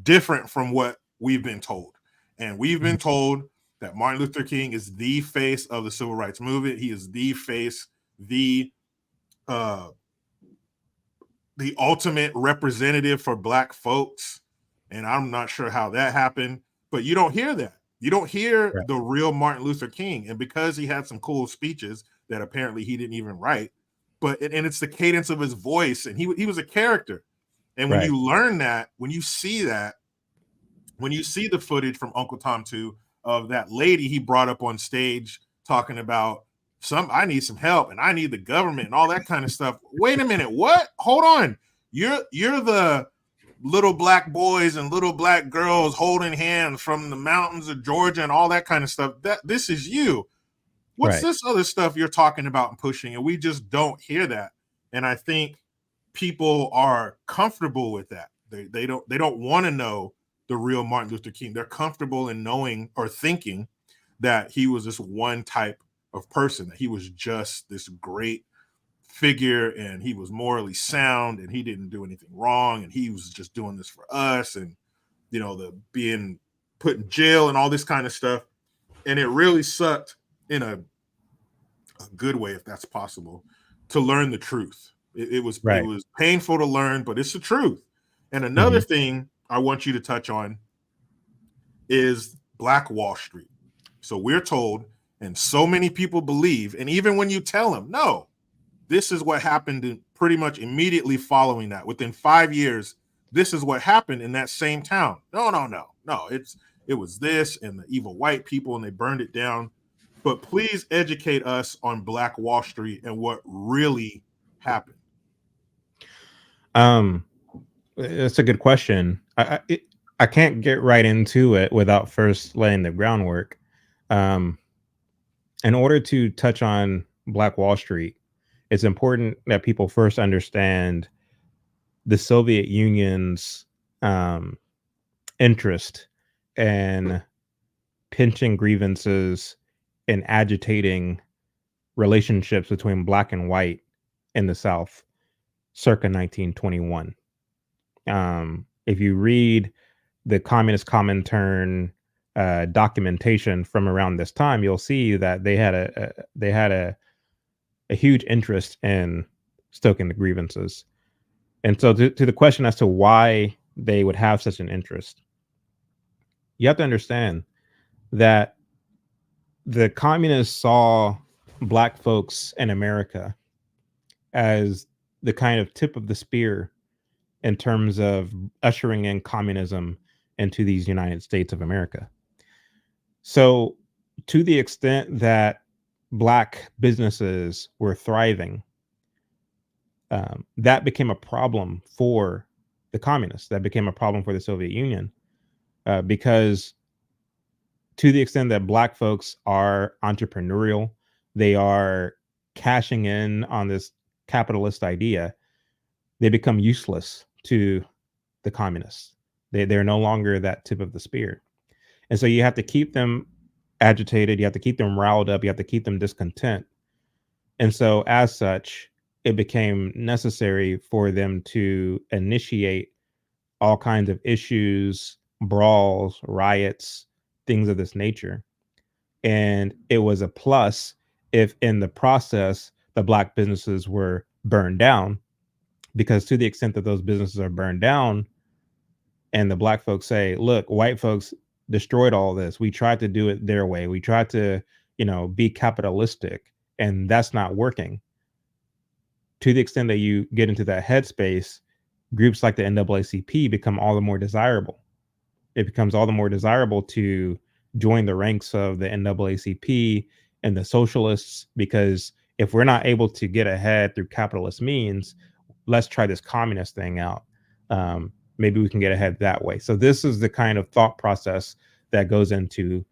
different from what we've been told. And we've been told that Martin Luther King is the face of the civil rights movement. He is the face, the ultimate representative for Black folks. And I'm not sure how that happened, but you don't hear that. You don't hear the real Martin Luther King. And because he had some cool speeches that apparently he didn't even write, and it's the cadence of his voice, and he was a character. And when you learn that, when you see that, when you see the footage from Uncle Tom 2 of that lady he brought up on stage talking about I need some help and I need the government and all that kind of stuff. Wait a minute, what? Hold on. You're the little Black boys and little Black girls holding hands from the mountains of Georgia and all that kind of stuff. This is you. What's this other stuff you're talking about and pushing? And we just don't hear that. And I think people are comfortable with that. They don't want to know the real Martin Luther King. They're comfortable in knowing or thinking that he was this one type of person, that he was just this great figure and he was morally sound and he didn't do anything wrong and he was just doing this for us, and the being put in jail and all this kind of stuff. And it really sucked, in a good way, if that's possible, to learn the truth. It was painful to learn, but it's the truth. And another thing I want you to touch on is Black Wall Street. So we're told, and so many people believe, and even when you tell them, no, this is what happened pretty much immediately following that. Within 5 years, this is what happened in that same town. No. It was this and the evil white people, and they burned it down. But please educate us on Black Wall Street and what really happened. That's a good question. I can't get right into it without first laying the groundwork. In order to touch on Black Wall Street, it's important that people first understand the Soviet Union's interest in pinching grievances and agitating relationships between Black and white in the South circa 1921. If you read the Communist Comintern documentation from around this time, you'll see that they had a huge interest in stoking the grievances. And so to the question as to why they would have such an interest, you have to understand that the communists saw Black folks in America as the kind of tip of the spear in terms of ushering in communism into these United States of America. So to the extent that Black businesses were thriving, that became a problem for the communists. That became a problem for the Soviet Union, because to the extent that Black folks are entrepreneurial, they are cashing in on this capitalist idea, they become useless to the communists. They're no longer that tip of the spear. And so you have to keep them agitated, you have to keep them riled up, you have to keep them discontent. And so as such, it became necessary for them to initiate all kinds of issues, brawls, riots, things of this nature. And it was a plus if in the process the Black businesses were burned down, because to the extent that those businesses are burned down and the Black folks say, look, white folks destroyed all this, we tried to do it their way, we tried to be capitalistic, and that's not working. To the extent that you get into that headspace, groups like the NAACP become all the more desirable. It becomes all the more desirable to join the ranks of the NAACP and the socialists, because if we're not able to get ahead through capitalist means, let's try this communist thing out. Maybe we can get ahead that way. So this is the kind of thought process that goes into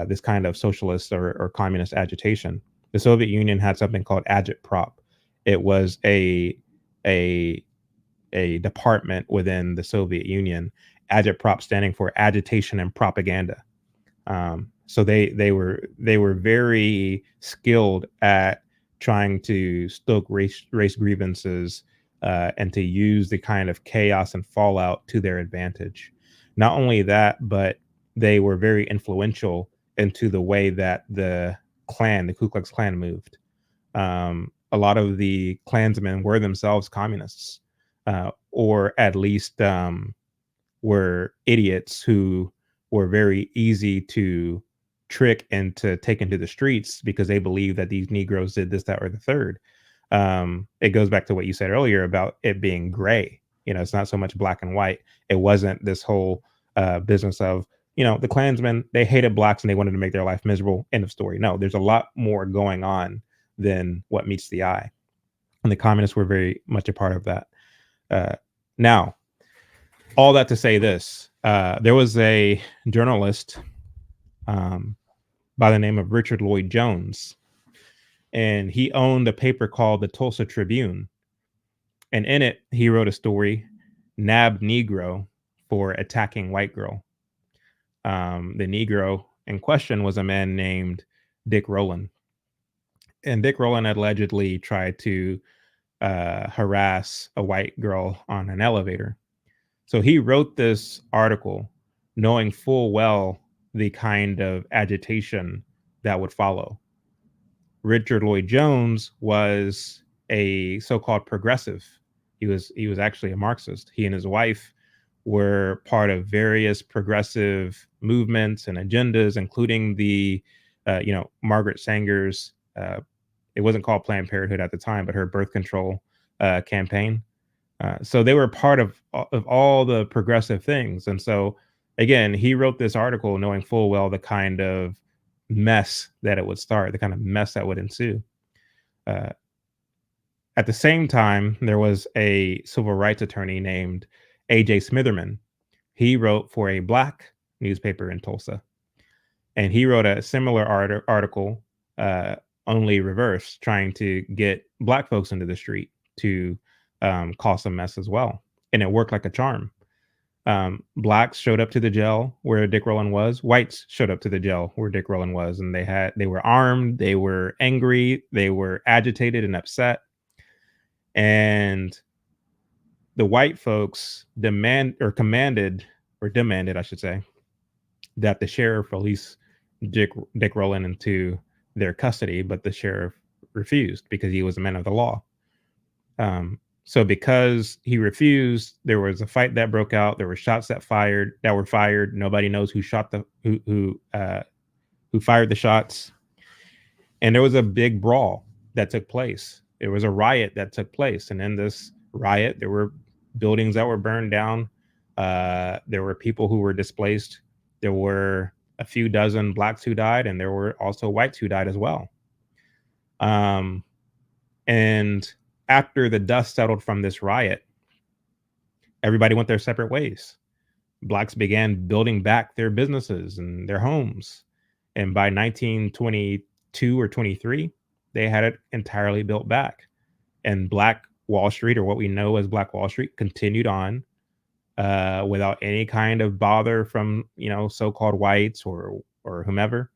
this kind of socialist or communist agitation. The Soviet Union had something called agitprop. It was a a department within the Soviet Union. Agitprop standing for agitation and propaganda. So they were very skilled at trying to stoke race grievances, and to use the kind of chaos and fallout to their advantage. Not only that, but they were very influential into the way that the Ku Klux Klan, moved. A lot of the Klansmen were themselves communists, or at least were idiots who were very easy to trick and to take into the streets because they believed that these Negroes did this, that, or the third. It goes back to what you said earlier about it being gray. It's not so much black and white. It wasn't this whole business of, the Klansmen, they hated blacks and they wanted to make their life miserable. End of story. No, there's a lot more going on than what meets the eye. And the communists were very much a part of that. Now, all that to say this, there was a journalist by the name of Richard Lloyd Jones, and he owned a paper called the Tulsa Tribune. And in it, he wrote a story, Nabbed Negro for Attacking White Girl. The Negro in question was a man named Dick Rowland. And Dick Rowland allegedly tried to harass a white girl on an elevator. So he wrote this article knowing full well the kind of agitation that would follow. Richard Lloyd Jones was a so-called progressive. He was actually a Marxist. He and his wife were part of various progressive movements and agendas, including the Margaret Sanger's. It wasn't called Planned Parenthood at the time, but her birth control campaign. So they were part of all the progressive things. And so, again, he wrote this article knowing full well the kind of mess that it would start, the kind of mess that would ensue. At the same time, there was a civil rights attorney named A.J. Smitherman. He wrote for a black newspaper in Tulsa. And he wrote a similar article, only reverse, trying to get black folks into the street to cause some mess as well. And it worked like a charm. Blacks showed up to the jail where Dick Rowland was. Whites showed up to the jail where Dick Rowland was. And they were armed, they were angry, they were agitated and upset. And the white folks demanded, I should say, that the sheriff release Dick Rowland into their custody, but the sheriff refused because he was a man of the law. So because he refused, there was a fight that broke out. There were shots that were fired. Nobody knows who fired the shots. And there was a big brawl that took place. There was a riot that took place. And in this riot, there were buildings that were burned down. There were people who were displaced. There were a few dozen blacks who died, and there were also whites who died as well. And after the dust settled from this riot, everybody went their separate ways. Blacks began building back their businesses and their homes. And by 1922 or 23, they had it entirely built back. And Black Wall Street, or what we know as Black Wall Street, continued on without any kind of bother from, so-called whites or whomever.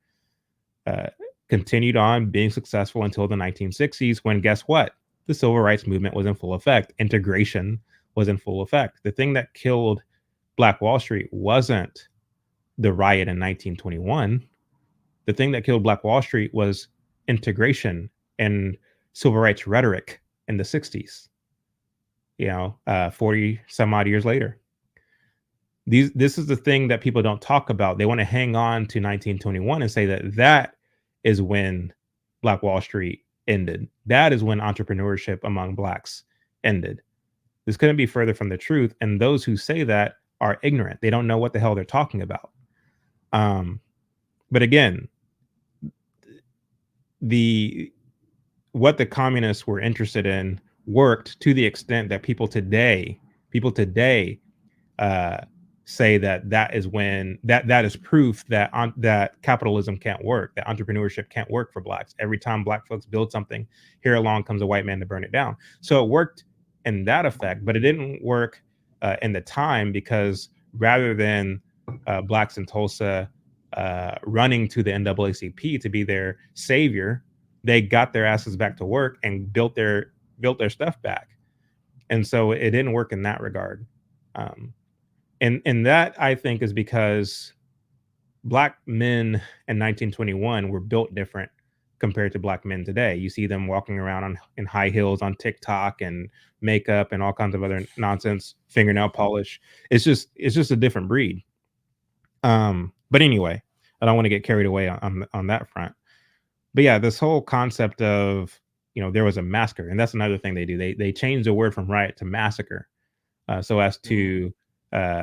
Continued on being successful until the 1960s, when guess what? The civil rights movement was in full effect. Integration was in full effect. The thing that killed Black Wall Street wasn't the riot in 1921. The thing that killed Black Wall Street was integration and civil rights rhetoric in the 60s, 40 some odd years later. This is the thing that people don't talk about. They want to hang on to 1921 and say that is when Black Wall Street ended. That is when entrepreneurship among blacks ended. This couldn't be further from the truth. And those who say that are ignorant. They don't know what the hell they're talking about. But again, what the communists were interested in worked to the extent that people today say that that is when that is proof that that capitalism can't work, that entrepreneurship can't work for blacks. Every time black folks build something, here along comes a white man to burn it down. So it worked in that effect, but it didn't work in the time, because rather than blacks in Tulsa running to the NAACP to be their savior, they got their asses back to work and built their stuff back. And so it didn't work in that regard. Um, and that, I think, is because black men in 1921 were built different compared to black men today. You see them walking around in high heels on TikTok and makeup and all kinds of other nonsense, fingernail polish. It's just a different breed. But anyway, I don't want to get carried away on that front. But yeah, this whole concept of, there was a massacre, and that's another thing they do. They change the word from riot to massacre, so as to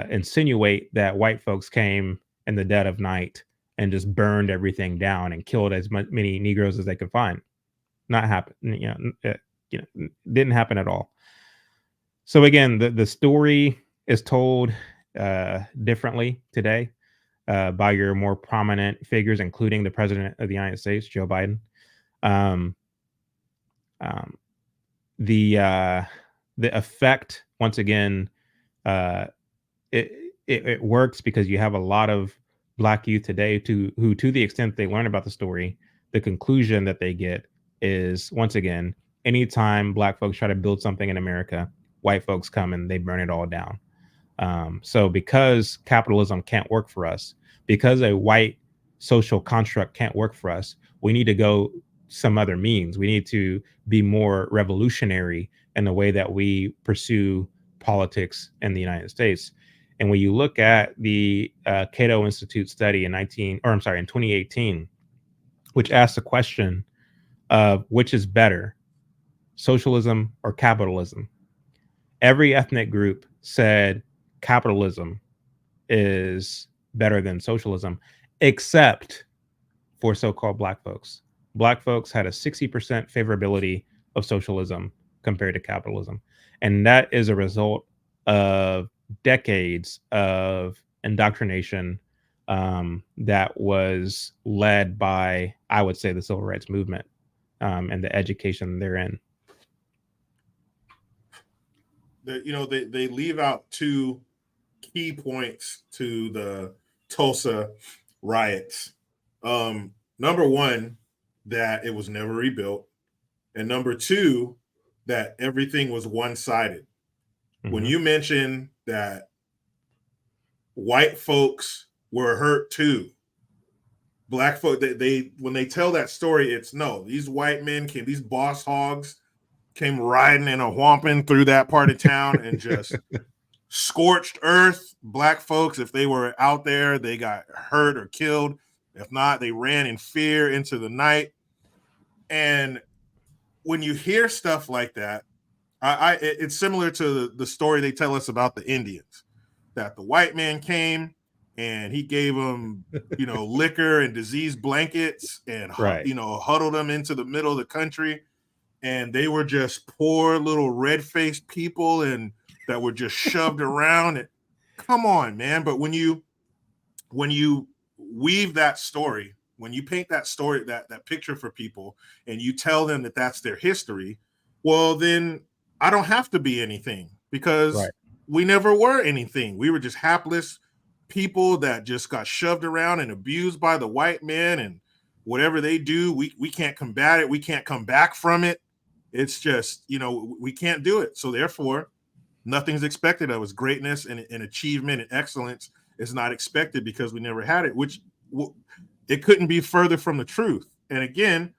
insinuate that white folks came in the dead of night and just burned everything down and killed as many Negroes as they could find. Not happen, didn't happen at all. So again, the story is told differently today by your more prominent figures, including the president of the United States, Joe Biden. Um, um, the effect, once again, uh, it works because you have a lot of black youth today who, to the extent they learn about the story, the conclusion that they get is, once again, anytime black folks try to build something in America, white folks come and they burn it all down. So because capitalism can't work for us, because a white social construct can't work for us, we need to go some other means. We need to be more revolutionary in the way that we pursue politics in the United States. And when you look at the Cato Institute study in 2018, which asked the question of which is better, socialism or capitalism, every ethnic group said capitalism is better than socialism, except for so-called black folks. Black folks had a 60% favorability of socialism compared to capitalism. And that is a result of decades of indoctrination that was led by, I would say, the civil rights movement and the education therein. They leave out two key points to the Tulsa riots. Number one, that it was never rebuilt, and number two, that everything was one-sided. When you mention that white folks were hurt too, black folk, they when they tell that story, it's no, these white men came, these boss hogs came riding in a whomping through that part of town and just scorched earth. Black folks, if they were out there, they got hurt or killed. If not, they ran in fear into the night. And when you hear stuff like that, it's similar to the story they tell us about the Indians, that the white man came and he gave them, liquor and disease blankets and, Right. huddled them into the middle of the country. And they were just poor little red-faced people and that were just shoved around. And come on, man. But when you weave that story, when you paint that story, that picture for people, and you tell them that that's their history, well, then I don't have to be anything, because we never were anything. We were just hapless people that just got shoved around and abused by the white man, and whatever they do, we can't combat it. We can't come back from it. It's just, we can't do it. So therefore, nothing's expected of us. Greatness and achievement and excellence is not expected because we never had it, which it couldn't be further from the truth. And again,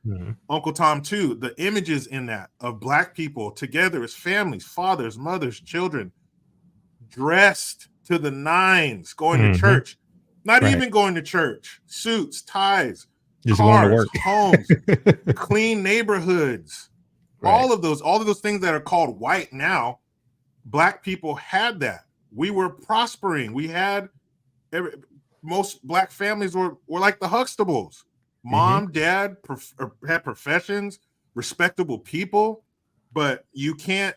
Uncle Tom too, the images in that of black people together as families, fathers, mothers, children, dressed to the nines, going to church, not even going to church, suits, ties, just cars, going to work, homes, clean neighborhoods, all of those things that are called white now. Black people had that. We were prospering. We had most black families were like the Huxtables. Mom, dad had professions, respectable people, but you can't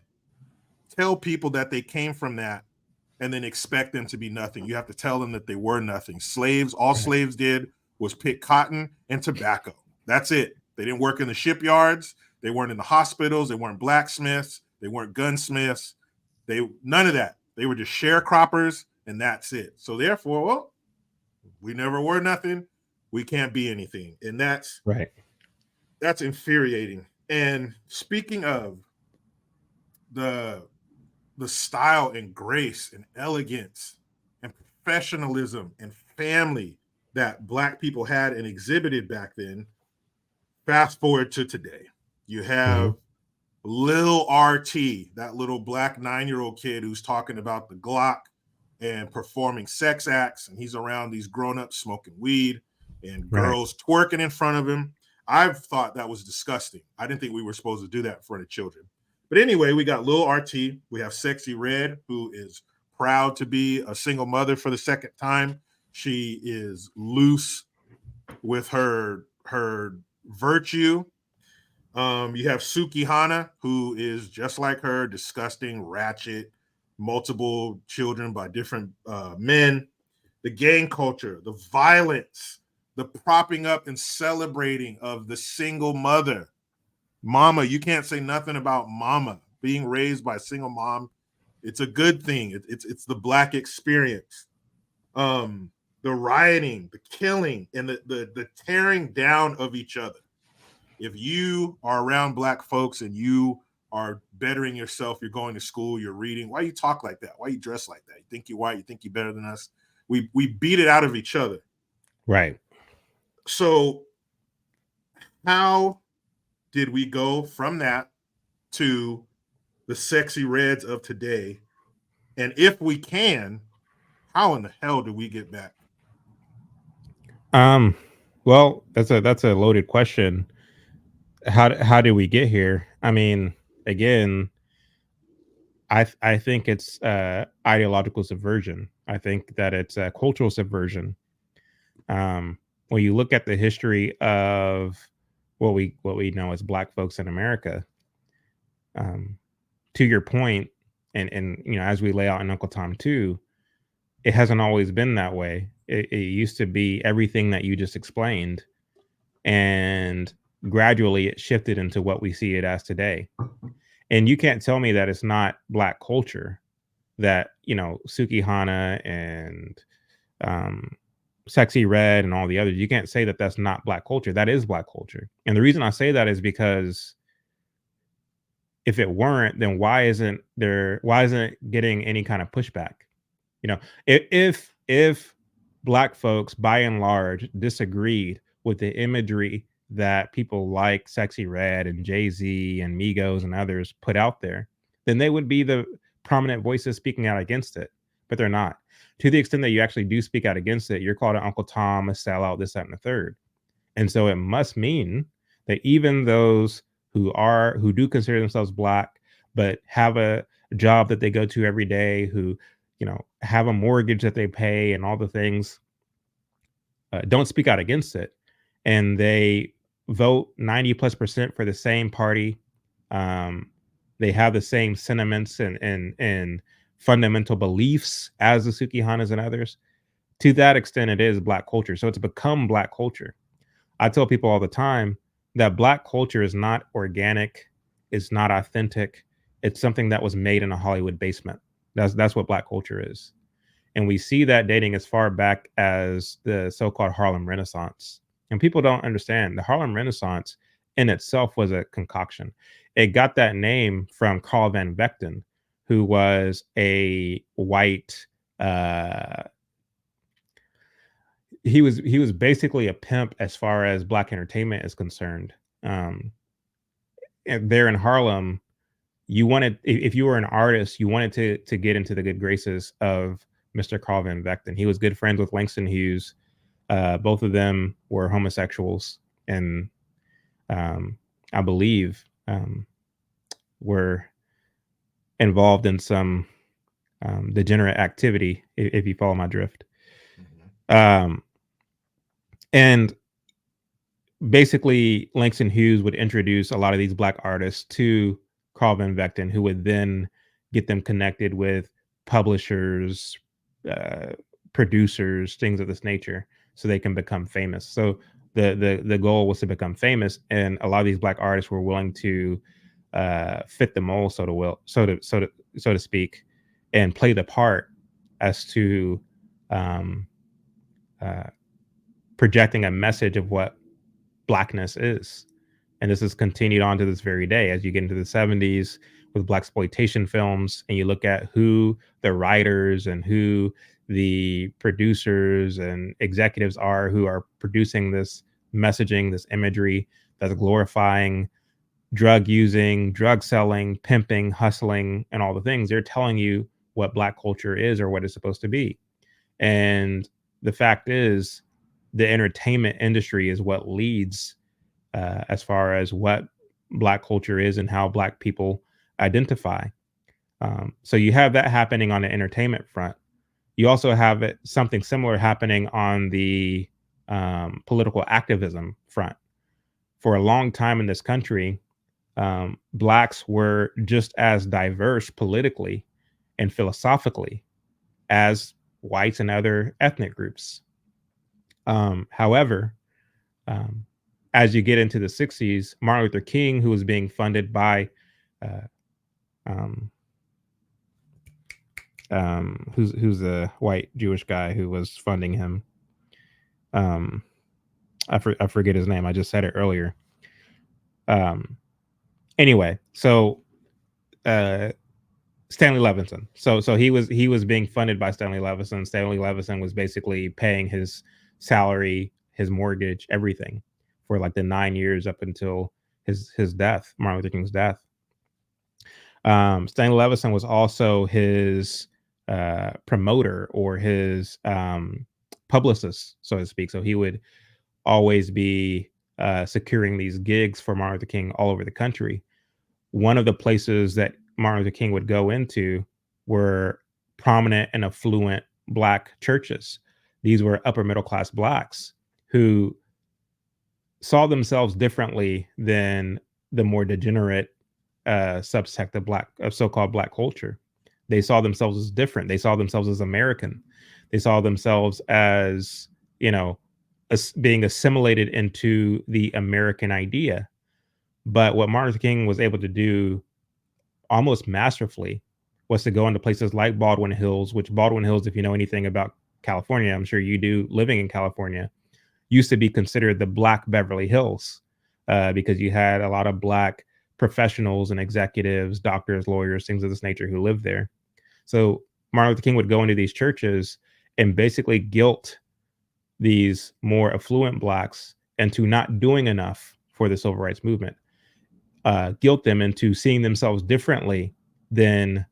tell people that they came from that and then expect them to be nothing. You have to tell them that they were nothing. Slaves, all Right. slaves did was pick cotton and tobacco. That's it. They didn't work in the shipyards. They weren't in the hospitals. They weren't blacksmiths. They weren't gunsmiths. None of that. They were just sharecroppers, and that's it. So therefore, well, we never were nothing. We can't be anything, and Right. that's infuriating. And speaking of the the style and grace and elegance and professionalism and family that Black people had and exhibited back then, fast forward to today. You Hmm. have Lil RT, that little Black 9-year-old kid who's talking about the Glock and performing sex acts, and he's around these grown-ups smoking weed and Right. girls twerking in front of him. I've thought that was disgusting. I didn't think we were supposed to do that in front of children. But anyway, we got Lil RT. We have Sexy Red, who is proud to be a single mother for the second time. She is loose with her virtue. You have Suki Hana, who is just like her, disgusting, ratchet, multiple children by different men. The gang culture, the violence, the propping up and celebrating of the single mother. Mama, you can't say nothing about mama being raised by a single mom. It's a good thing. It's the Black experience. The rioting, the killing, and the tearing down of each other. If you are around Black folks and you are bettering yourself, you're going to school, you're reading, why you talk like that? Why you dress like that? You think you're white, you think you're better than us. We beat it out of each other. Right. So how did we go from that to the Sexy Reds of today? And if we can, how in the hell do we get back? Um. Well, that's a loaded question. How did we get here? I mean, again, I think it's ideological subversion. I think that it's a cultural subversion. When you look at the history of what we know as Black folks in America, um, to your point, and as we lay out in Uncle Tom too, it hasn't always been that way. It used to be everything that you just explained, and gradually it shifted into what we see it as today. And you can't tell me that it's not Black culture, that Suki Hana and um, Sexy Red and all the others. You can't say that that's not Black culture. That is Black culture. And the reason I say that is because if it weren't, then why isn't it getting any kind of pushback? You know, if Black folks by and large disagreed with the imagery that people like Sexy Red and Jay-Z and Migos and others put out there, then they would be the prominent voices speaking out against it. But they're not. To the extent that you actually do speak out against it, you're called an Uncle Tom, a sellout, this, that, and the third. And so it must mean that even those who do consider themselves Black, but have a job that they go to every day, who have a mortgage that they pay and all the things, don't speak out against it, and they vote 90+% for the same party. Um, they have the same sentiments and fundamental beliefs as the Sukihanas and others. To that extent, it is Black culture. So it's become Black culture. I tell people all the time that Black culture is not organic, it's not authentic. It's something that was made in a Hollywood basement. That's what Black culture is. And we see that dating as far back as the so-called Harlem Renaissance. And people don't understand the Harlem Renaissance in itself was a concoction. It got that name from Carl Van Vechten, who was a white he was basically a pimp as far as Black entertainment is concerned. Um, and there in Harlem, you wanted, if you were an artist, you wanted to get into the good graces of Mr. Carl Van Vechten. He was good friends with Langston Hughes. Both of them were homosexuals, and I believe were involved in some degenerate activity, if you follow my drift. Mhm. Um, and basically, Langston Hughes would introduce a lot of these Black artists to Carl Van Vechten, who would then get them connected with publishers, producers, things of this nature, so they can become famous. So the goal was to become famous, and a lot of these black artists were willing to fit the mold, so to speak, and play the part as to um, uh, projecting a message of what blackness is. And this has continued on to this very day as you get into the 70s with black exploitation films, and you look at who the writers and who the producers and executives are who are producing this messaging, this imagery that's glorifying drug using, drug selling, pimping, hustling, and all the things. They're telling you what black culture is or what it's supposed to be. And the fact is, the entertainment industry is what leads as far as what black culture is and how black people identify. So you have that happening on the entertainment front. You also have something similar happening on the political activism front. For a long time in this country, blacks were just as diverse politically and philosophically as whites and other ethnic groups. However, um, as you get into the 60s, Martin Luther King, who was being funded by uh, um, who's a white Jewish guy who was funding him. Um, I forget his name. I just said it earlier. Um, anyway, so uh, Stanley Levinson. So he was being funded by Stanley Levinson. Stanley Levinson was basically paying his salary, his mortgage, everything for like the 9 years up until his death, Martin Luther King's death. Stanley Levinson was also his promoter or his publicist, so to speak. So he would always be securing these gigs for Martin Luther King all over the country. One of the places that Martin Luther King would go into were prominent and affluent black churches. These were upper middle class blacks who saw themselves differently than the more degenerate subsect of so-called black culture. They saw themselves as different. They saw themselves as American. They saw themselves as, being assimilated into the American idea. But what Martin Luther King was able to do almost masterfully was to go into places like Baldwin Hills, which Baldwin Hills, if you know anything about California, I'm sure you do, living in California, used to be considered the Black Beverly Hills because you had a lot of black professionals and executives, doctors, lawyers, things of this nature who lived there. So Martin Luther King would go into these churches and basically guilt these more affluent blacks into not doing enough for the civil rights movement, guilt them into seeing themselves differently than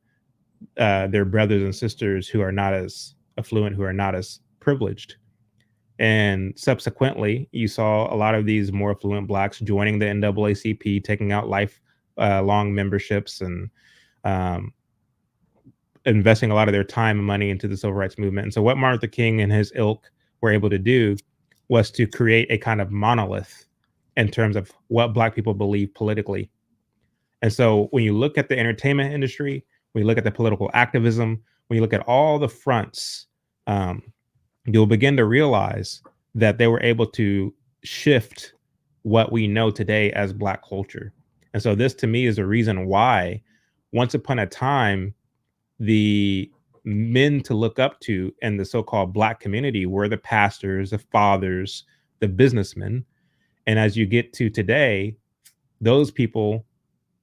their brothers and sisters who are not as affluent, who are not as privileged. And subsequently, you saw a lot of these more affluent blacks joining the NAACP, taking out long memberships and um, investing a lot of their time and money into the civil rights movement. And so what Martin Luther King and his ilk were able to do was to create a kind of monolith in terms of what black people believe politically. And so when you look at the entertainment industry, when you look at the political activism, when you look at all the fronts, you'll begin to realize that they were able to shift what we know today as black culture. And so this to me is a reason why once upon a time, the men to look up to in the so-called black community were the pastors, the fathers, the businessmen. And as you get to today, those people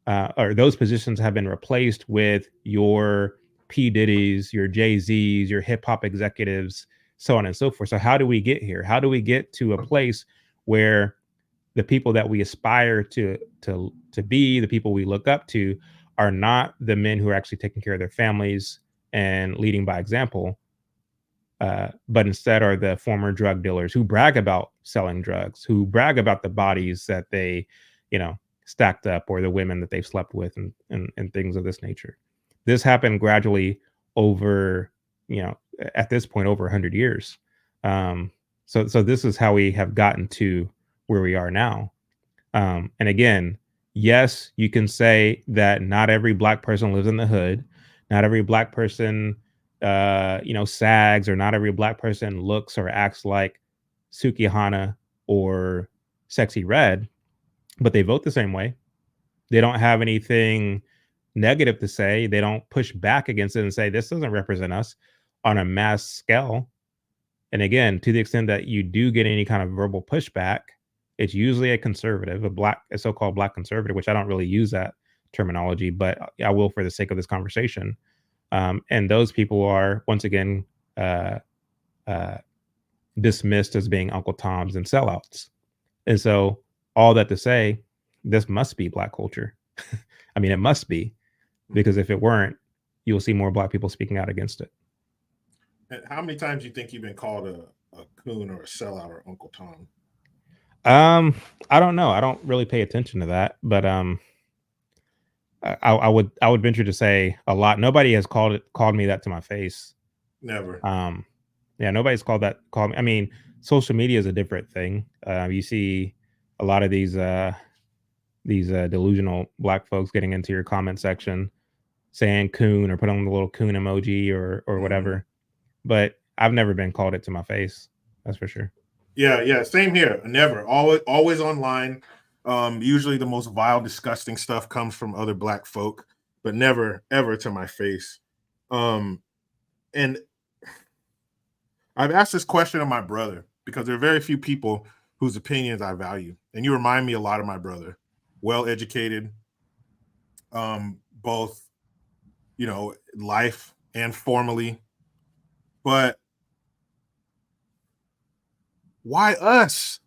or those positions have been replaced with your P. Diddy's, your Jay-Z's, your hip hop executives, so on and so forth. So how do we get here? How do we get to a place where the people that we aspire to be, the people we look up to, are not the men who are actually taking care of their families and leading by example, but instead are the former drug dealers who brag about selling drugs, who brag about the bodies that they, stacked up, or the women that they've slept with, and things of this nature. This happened gradually over, at this point, over 100 years. So this is how we have gotten to where we are now. And again, yes, you can say that not every black person lives in the hood. Not every black person sags, or not every black person looks or acts like Sukihana or Sexy Red, but they vote the same way. They don't have anything negative to say. They don't push back against it and say this doesn't represent us on a mass scale. And again, to the extent that you do get any kind of verbal pushback, it's usually a conservative, a so-called black conservative, which I don't really use that terminology, but I will for the sake of this conversation. And those people are once again uh, uh, dismissed as being Uncle Toms and sellouts. And so, all that to say, this must be black culture. I mean, it must be, because if it weren't, you'll see more black people speaking out against it. And how many times do you think you've been called a coon or a sellout or Uncle Tom? I don't know. I don't really pay attention to that, but I would venture to say a lot. Nobody has called me that to my face. Never. Yeah, nobody's called me. I mean, social media is a different thing. You see a lot of these delusional black folks getting into your comment section saying coon or put on the little coon emoji or whatever. But I've never been called it to my face. That's for sure. Yeah, same here. Never. Always online. Usually the most vile, disgusting stuff comes from other black folk, but never ever to my face. And I've asked this question of my brother because there are very few people whose opinions I value. And you remind me a lot of my brother. Well educated, both, life and formally. But why us?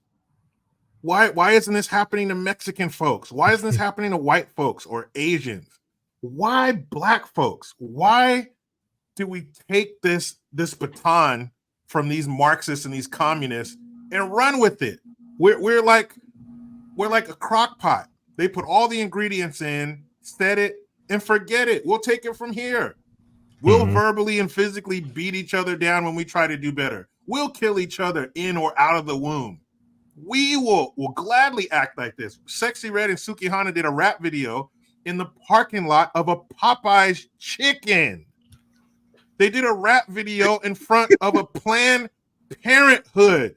Why isn't this happening to Mexican folks? Why isn't this happening to white folks or Asians? Why black folks? Why do we take this baton from these Marxists and these communists and run with it? We're like a crock pot. They put all the ingredients in, set it, and forget it. We'll take it from here. We'll verbally and physically beat each other down when we try to do better. We'll kill each other in or out of the womb. We will gladly act like this. Sexy Red and Sukihana did a rap video in the parking lot of a Popeye's chicken. They did a rap video in front of a Planned Parenthood.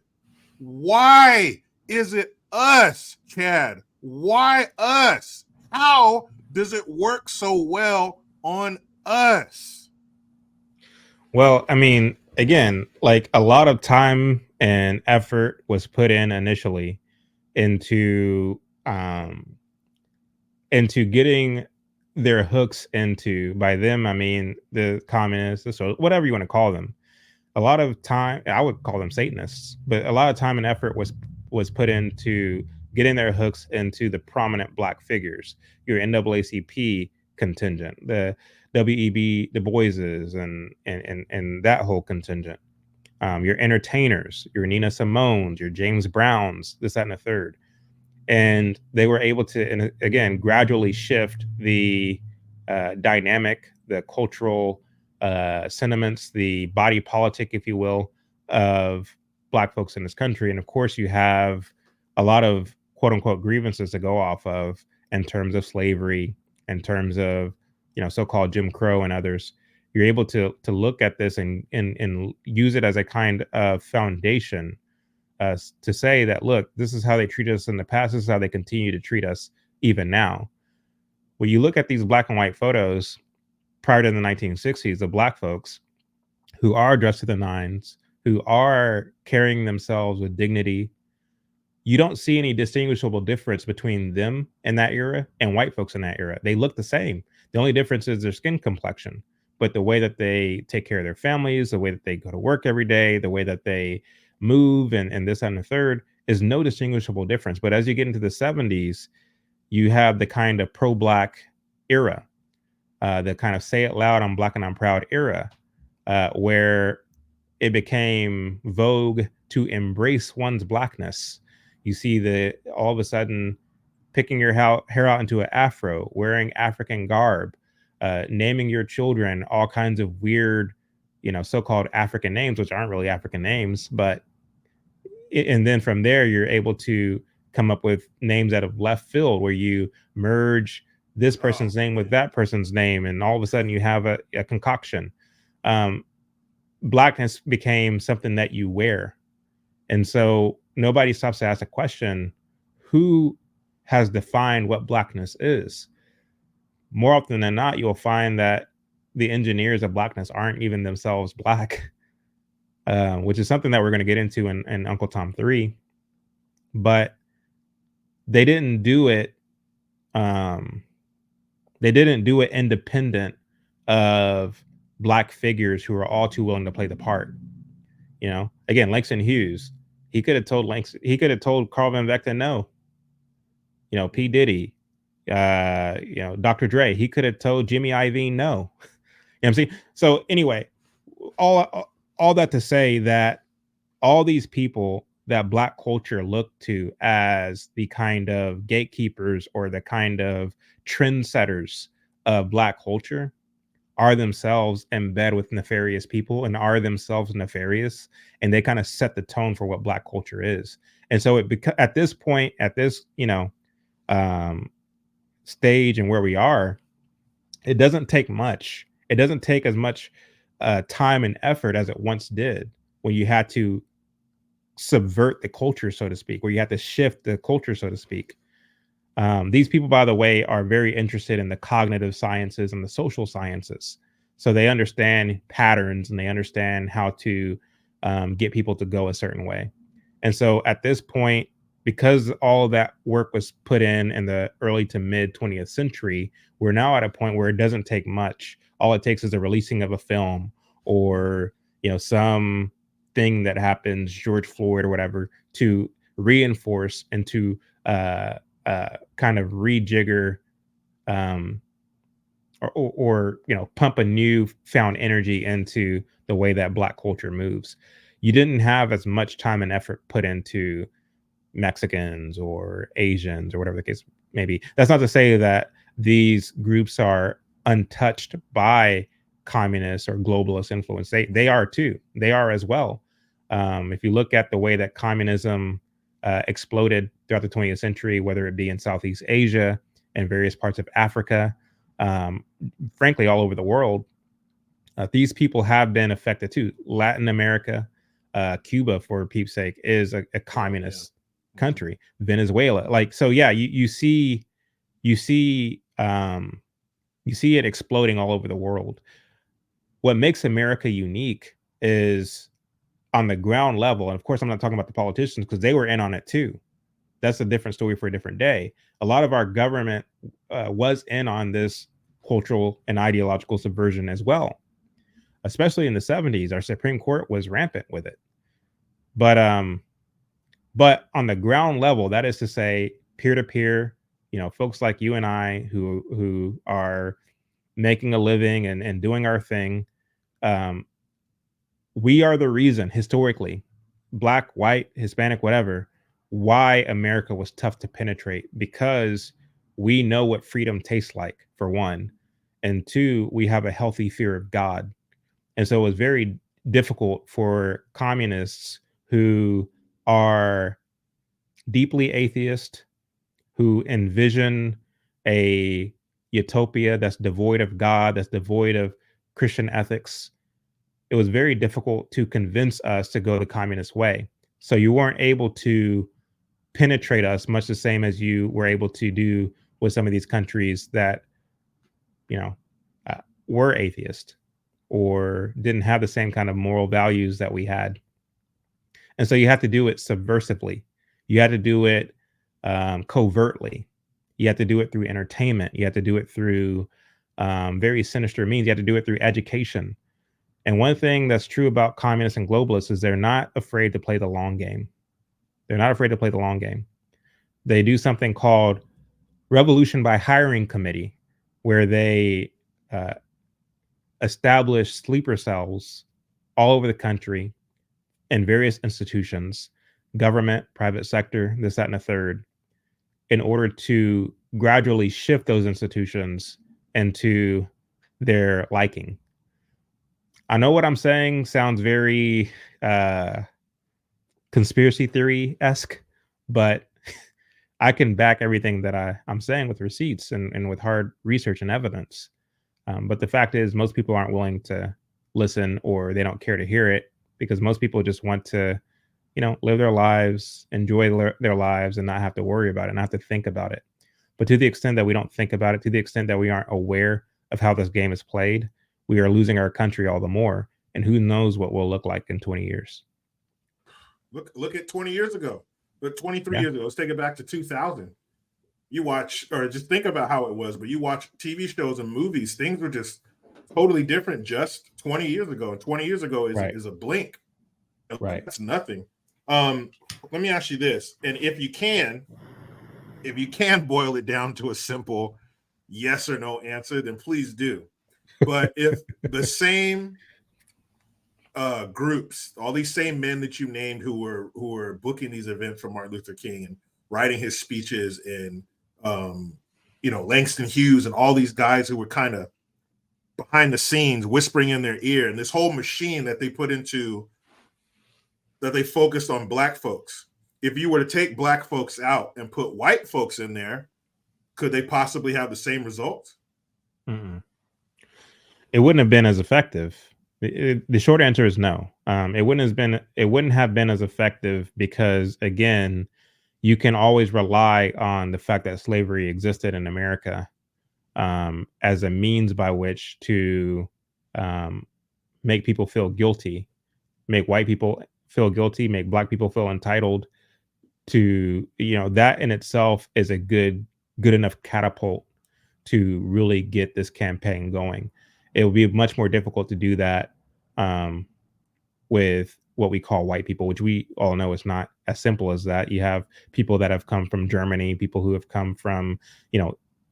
Why is it us, Chad? Why us? How does it work so well on us? Well, I mean, again, like a lot of time and effort was put in initially into getting their hooks into, by them I mean the communists, or whatever you want to call them. A lot of time, I would call them Satanists, but a lot of time and effort was put into getting their hooks into the prominent black figures, your NAACP contingent, the WEB Du Boises, and that whole contingent. Your entertainers, your Nina Simones, your James Browns, this, that, and the third. And they were able to, and again, gradually shift the dynamic, the cultural sentiments, the body politic, if you will, of black folks in this country. And of course, you have a lot of quote unquote grievances to go off of in terms of slavery, in terms of so-called Jim Crow and others. You're able to look at this and use it as a kind of foundation to say that, look, this is how they treated us in the past. This is how they continue to treat us even now. When you look at these black and white photos prior to the 1960s, the black folks who are dressed to the nines, who are carrying themselves with dignity, you don't see any distinguishable difference between them in that era and white folks in that era. They look the same. The only difference is their skin complexion, but the way that they take care of their families, the way that they go to work every day, the way that they move and this, that, and the third is no distinguishable difference. But as you get into the 70s, you have the kind of pro-black era, the kind of say it loud, I'm black and I'm proud era, where it became vogue to embrace one's blackness. You see all of a sudden picking your hair out into an afro, wearing African garb, naming your children all kinds of weird, so-called African names, which aren't really African names, but and then from there you're able to come up with names out of left field where you merge this person's name with that person's name, and all of a sudden you have a concoction. blackness became something that you wear. And so nobody stops to ask the question, who has defined what blackness is? More often than not, you'll find that the engineers of blackness aren't even themselves black, which is something that we're going to get into in Uncle Tom 3. But they didn't do it. Um, they didn't do it independent of black figures who are all too willing to play the part. Again, Langston Hughes, he could have told Carl Van Vechten no. P. Diddy, Dr. Dre, he could have told Jimmy Iovine no. You know what I'm saying? So anyway, all that to say that all these people that black culture looked to as the kind of gatekeepers or the kind of trendsetters of black culture are themselves in bed with nefarious people and are themselves nefarious, and they kind of set the tone for what black culture is. And so at this point, at this um, stage and where we are, it doesn't take much. It doesn't take as much time and effort as it once did, when you had to subvert the culture, so to speak, where you had to shift the culture, so to speak. These people, by the way, are very interested in the cognitive sciences and the social sciences. So they understand patterns and they understand how to get people to go a certain way. And so at this point, because all of that work was put in the early to mid 20th century, we're now at a point where it doesn't take much. All it takes is the releasing of a film, or some thing that happens, George Floyd or whatever, to reinforce and to kind of rejigger, um, or pump a new found energy into the way that black culture moves. You didn't have as much time and effort put into Mexicans or Asians or whatever the case may be. That's not to say that these groups are untouched by communist or globalist influence. They are too. They are as well. If you look at the way that communism exploded throughout the 20th century, whether it be in Southeast Asia and various parts of Africa, um, frankly, all over the world, these people have been affected too. Latin America, Cuba, for peep's sake, is a communist country. Venezuela, like, so, yeah, you see you see it exploding all over the world. What makes America unique is on the ground level, and of course, I'm not talking about the politicians because they were in on it too. That's a different story for a different day. A lot of our government was in on this cultural and ideological subversion as well, especially in the 70s. Our Supreme Court was rampant with it. But on the ground level, that is to say, peer to peer, folks like you and I who are making a living and doing our thing, um, we are the reason historically, black, white, Hispanic, whatever, why America was tough to penetrate, because we know what freedom tastes like, for one, and two, we have a healthy fear of God. And so it was very difficult for communists who are deeply atheist, who envision a utopia that's devoid of God, that's devoid of Christian ethics. It was very difficult to convince us to go the communist way. So you weren't able to penetrate us much the same as you were able to do with some of these countries that, you know, were atheist or didn't have the same kind of moral values that we had. And so you have to do it subversively. You had to do it covertly. You have to do it through entertainment. You have to do it through very sinister means. You have to do it through education. And one thing that's true about communists and globalists is they're not afraid to play the long game. They're not afraid to play the long game. They do something called revolution by hiring committee, where they uh, establish sleeper cells all over the country in various institutions, government, private sector, this, that, and a third, in order to gradually shift those institutions into their liking. I know what I'm saying sounds very conspiracy theory esque, but I can back everything that I'm saying with receipts and with hard research and evidence. But the fact is, most people aren't willing to listen or they don't care to hear it, because most people just want to, live their lives, enjoy their lives, and not have to worry about it, not have to think about it. But to the extent that we don't think about it, to the extent that we aren't aware of how this game is played, we are losing our country all the more. And who knows what we'll look like in 20 years. Look at 20 years ago, but 23 Yeah. years ago. Let's take it back to 2000. You watch, or just think about how it was, but you watch TV shows and movies, things were just totally different just 20 years ago. And 20 years ago Right. is a blink. Right. That's nothing. Let me ask you this. And if you can boil it down to a simple yes or no answer, then please do. But if the same groups, all these same men that you named who were booking these events for Martin Luther King and writing his speeches, and Langston Hughes and all these guys who were kind of behind the scenes whispering in their ear, and this whole machine that they focused on black folks. If you were to take black folks out and put white folks in there, could they possibly have the same results? Mm-mm. It wouldn't have been as effective. The short answer is no. It wouldn't have been as effective because, again, you can always rely on the fact that slavery existed in America, as a means by which to um, make people feel guilty, make white people feel guilty, make black people feel entitled to, that in itself is a good enough catapult to really get this campaign going. It would be much more difficult to do that um, with what we call white people, which we all know is not as simple as that. You have people that have come from Germany, people who have come from,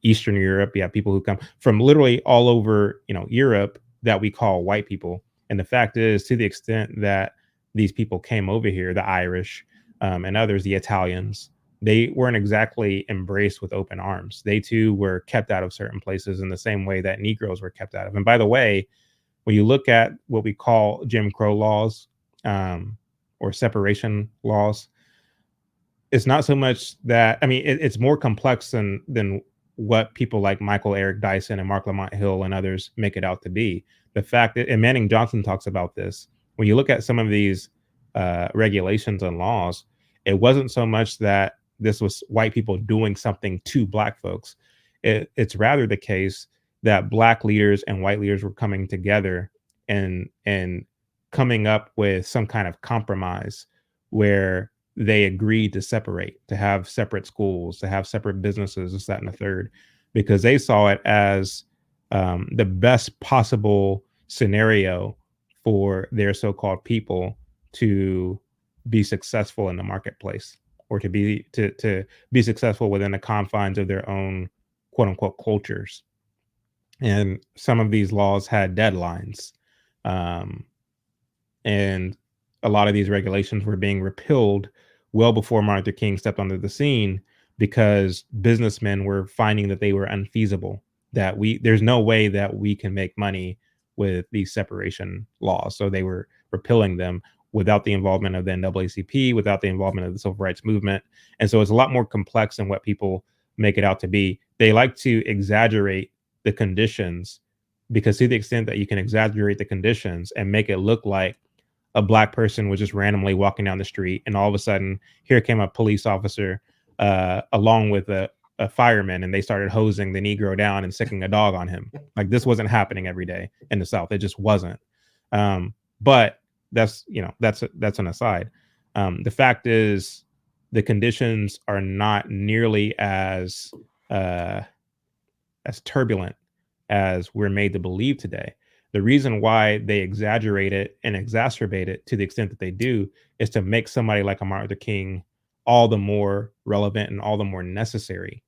Eastern Europe. You have people who come from literally all over, Europe, that we call white people. And the fact is, to the extent that these people came over here, the Irish and others, the Italians, they weren't exactly embraced with open arms. They too were kept out of certain places in the same way that Negroes were kept out of. And by the way, when you look at what we call Jim Crow laws, or separation laws, it's not so much that, I mean, it's more complex than what people like Michael Eric Dyson and Mark Lamont Hill and others make it out to be. The fact that, and Manning Johnson talks about this, when you look at some of these regulations and laws, it wasn't so much that this was white people doing something to black folks. It's rather the case that black leaders and white leaders were coming together and coming up with some kind of compromise where they agreed to separate, to have separate schools, to have separate businesses, this, that, and the third, because they saw it as the best possible scenario for their so-called people to be successful in the marketplace, or to be successful within the confines of their own quote unquote cultures. And some of these laws had deadlines. Um, and a lot of these regulations were being repealed well before Martin Luther King stepped onto the scene, because businessmen were finding that they were unfeasible, that there's no way that we can make money with these separation laws. So they were repealing them without the involvement of the NAACP, without the involvement of the civil rights movement. And so it's a lot more complex than what people make it out to be. They like to exaggerate the conditions, because to the extent that you can exaggerate the conditions and make it look like a black person was just randomly walking down the street, and all of a sudden here came a police officer along with a fireman, and they started hosing the Negro down and sicking a dog on him. Like, this wasn't happening every day in the South. It just wasn't. But that's an aside. The fact is, the conditions are not nearly as turbulent as we're made to believe today. The reason why they exaggerate it and exacerbate it to the extent that they do is to make somebody like a Martin Luther King all the more relevant and all the more necessary.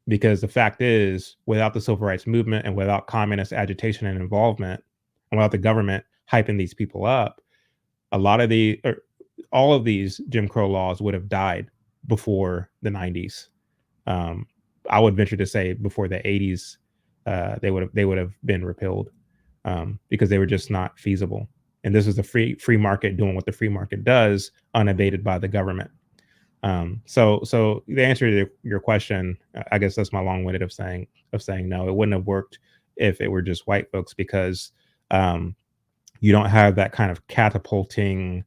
Because the fact is, without the civil rights movement and without communist agitation and involvement, and without the government hyping these people up, all of these Jim Crow laws would have died before the 90s. I would venture to say before the 80s, they would have been repealed, because they were just not feasible. And this is the free market doing what the free market does, unabated by the government. So the answer to your question, I guess that's my long-winded of saying no, it wouldn't have worked if it were just white folks, because um, you don't have that kind of catapulting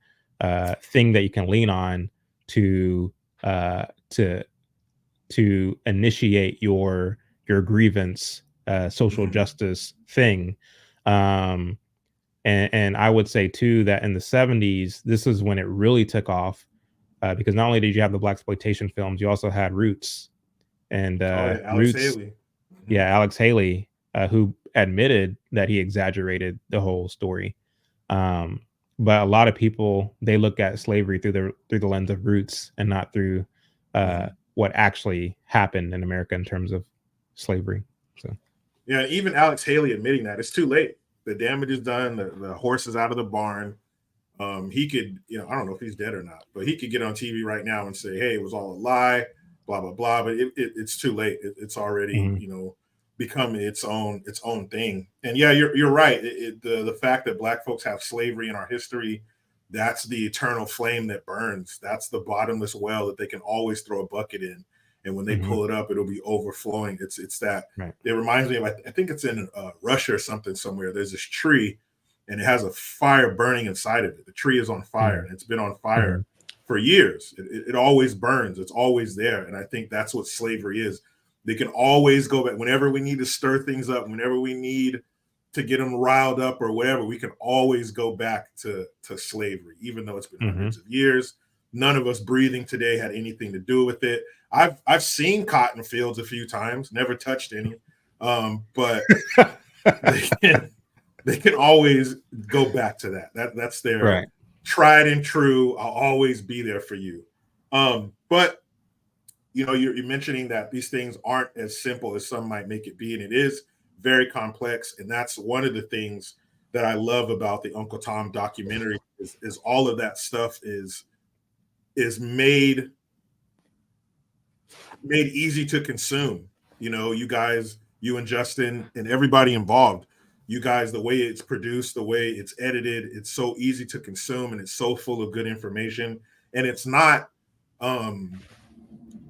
thing that you can lean on to uh, to to initiate your grievance social Mhm. justice thing. Um, and I would say too that in the 70s, this is when it really took off, because not only did you have the black exploitation films, you also had Roots, and Oh yeah, Alex Roots, Haley. Mhm. yeah, Alex Haley, who admitted that he exaggerated the whole story. Um, but a lot of people, they look at slavery through the lens of Roots and not through Mhm. what actually happened in America in terms of slavery. So, Yeah, even Alex Haley admitting that it's too late. The damage is done. The horse is out of the barn. He could, I don't know if he's dead or not, but he could get on TV right now and say, "Hey, it was all a lie," blah blah blah. But it's too late. It's already, mhm, become its own thing. And yeah, you're right. The fact that Black folks have slavery in our history, that's the eternal flame that burns. That's the bottomless well that they can always throw a bucket in, and when they mhm, pull it up, it'll be overflowing. It's that. right. It reminds me of, I think it's in Russia or something somewhere. There's this tree and it has a fire burning inside of it. The tree is on fire Mhm, and it's been on fire mhm, for years. It always burns. It's always there. And I think that's what slavery is. They can always go back whenever we need to stir things up, whenever we need to get them riled up or whatever. We can always go back to slavery, even though it's been hundreds mhm. of years. None of us breathing today had anything to do with it. I've seen cotton fields a few times, never touched any, but they can they can always go back to that. That's their Right. tried and true. I'll always be there for you. But you're mentioning that these things aren't as simple as some might make it be, and it is very complex. And that's one of the things that I love about the Uncle Tom documentary is all of that stuff is made easy to consume. You guys, you and Justin and everybody involved, you guys, the way it's produced, the way it's edited, it's so easy to consume and it's so full of good information. And um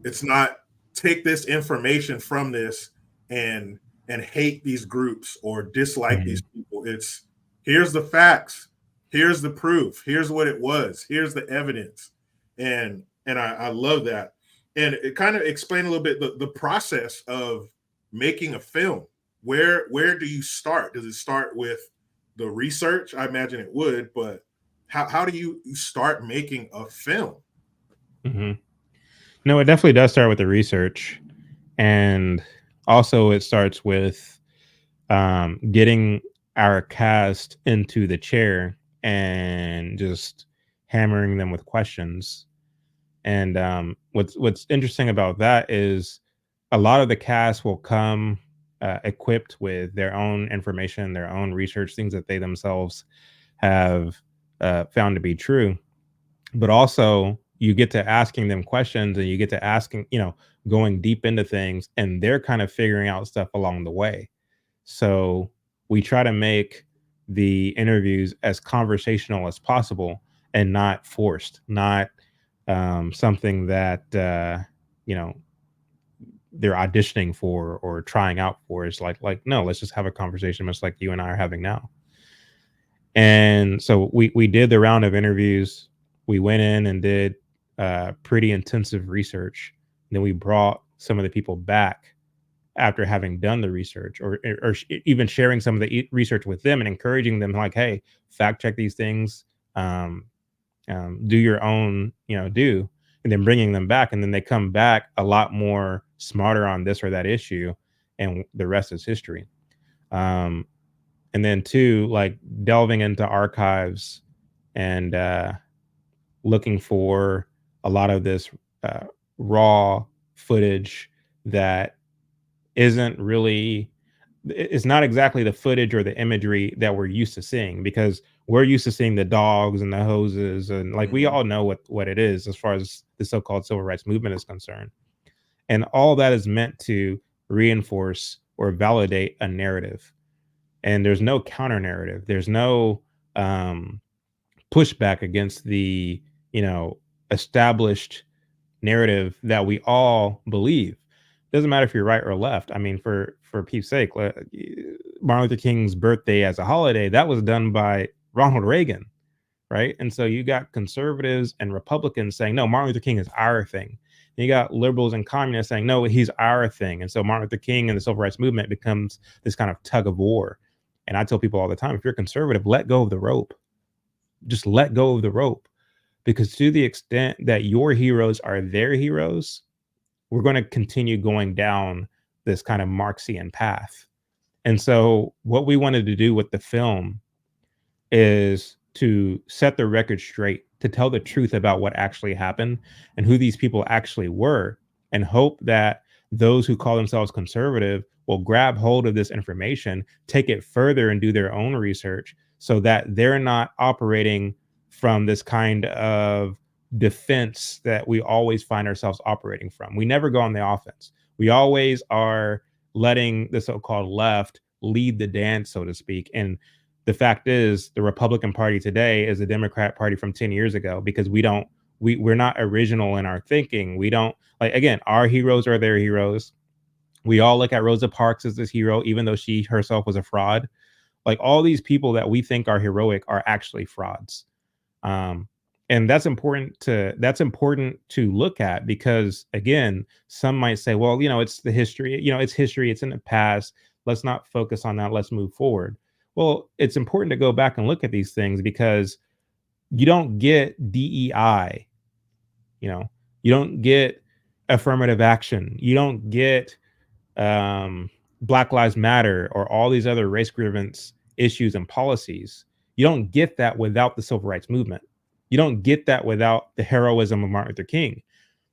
it's not take this information from this and hate these groups or dislike these Mhm, people. It's here's the facts, here's the proof, here's what it was, here's the evidence. And I love that. And it kind of explain a little bit the process of making a film. Where do you start? Does it start with the research? I imagine it would, but how do you start making a film? mhm. No, it definitely does start with the research, and also it starts with getting our cast into the chair and just hammering them with questions. And what's interesting about that is a lot of the cast will come equipped with their own information, their own research, things that they themselves have found to be true. But also, you get to asking them questions, and you get to asking, going deep into things, and they're kind of figuring out stuff along the way. So we try to make the interviews as conversational as possible and not forced, not something that you know they're auditioning for or trying out for. It's like no, let's just have a conversation, much like you and I are having now. And so we did the round of interviews. We went in and did pretty intensive research. Then we brought some of the people back after having done the research, or even sharing some of the research with them and encouraging them, like, hey, fact check these things, um, do your own, do, and then bringing them back, and then they come back a lot more smarter on this or that issue, and the rest is history. Um, and then two, like delving into archives and looking for a lot of this uh, raw footage that isn't really it's not exactly the footage or the imagery that we're used to seeing, because we're used to seeing the dogs and the hoses, and like we Mhm. all know what it is as far as the so-called civil rights movement is concerned. And all that is meant to reinforce or validate a narrative. And there's no counter narrative. There's no um pushback against the, established narrative that we all believe. Doesn't matter if you're right or left. I mean, for Pete's sake, Martin Luther King's birthday as a holiday, that was done by Ronald Reagan, right? And so you got conservatives and Republicans saying, no, Martin Luther King is our thing. And you got liberals and communists saying, no, he's our thing. And so Martin Luther King and the civil rights movement becomes this kind of tug of war. And I tell people all the time, if you're conservative, let go of the rope. Just let go of the rope. Because to the extent that your heroes are their heroes, we're going to continue going down this kind of Marxian path. And so what we wanted to do with the film is to set the record straight, to tell the truth about what actually happened and who these people actually were, and hope that those who call themselves conservative will grab hold of this information, take it further and do their own research so that they're not operating from this kind of defense that we always find ourselves operating from. We never go on the offense. We always are letting the so-called left lead the dance, so to speak. And the fact is, the Republican Party today is the Democrat Party from 10 years ago, because we're not original in our thinking. We don't, like, again, our heroes are their heroes. We all look at Rosa Parks as this hero, even though she herself was a fraud. Like, all these people that we think are heroic are actually frauds. And that's important to look at, because again, some might say, well, it's the history, it's history, it's in the past. Let's not focus on that. Let's move forward. Well, it's important to go back and look at these things, because you don't get DEI, you don't get affirmative action, you don't get Black Lives Matter or all these other race grievance issues and policies. You don't get that without the civil rights movement. You don't get that without the heroism of Martin Luther King.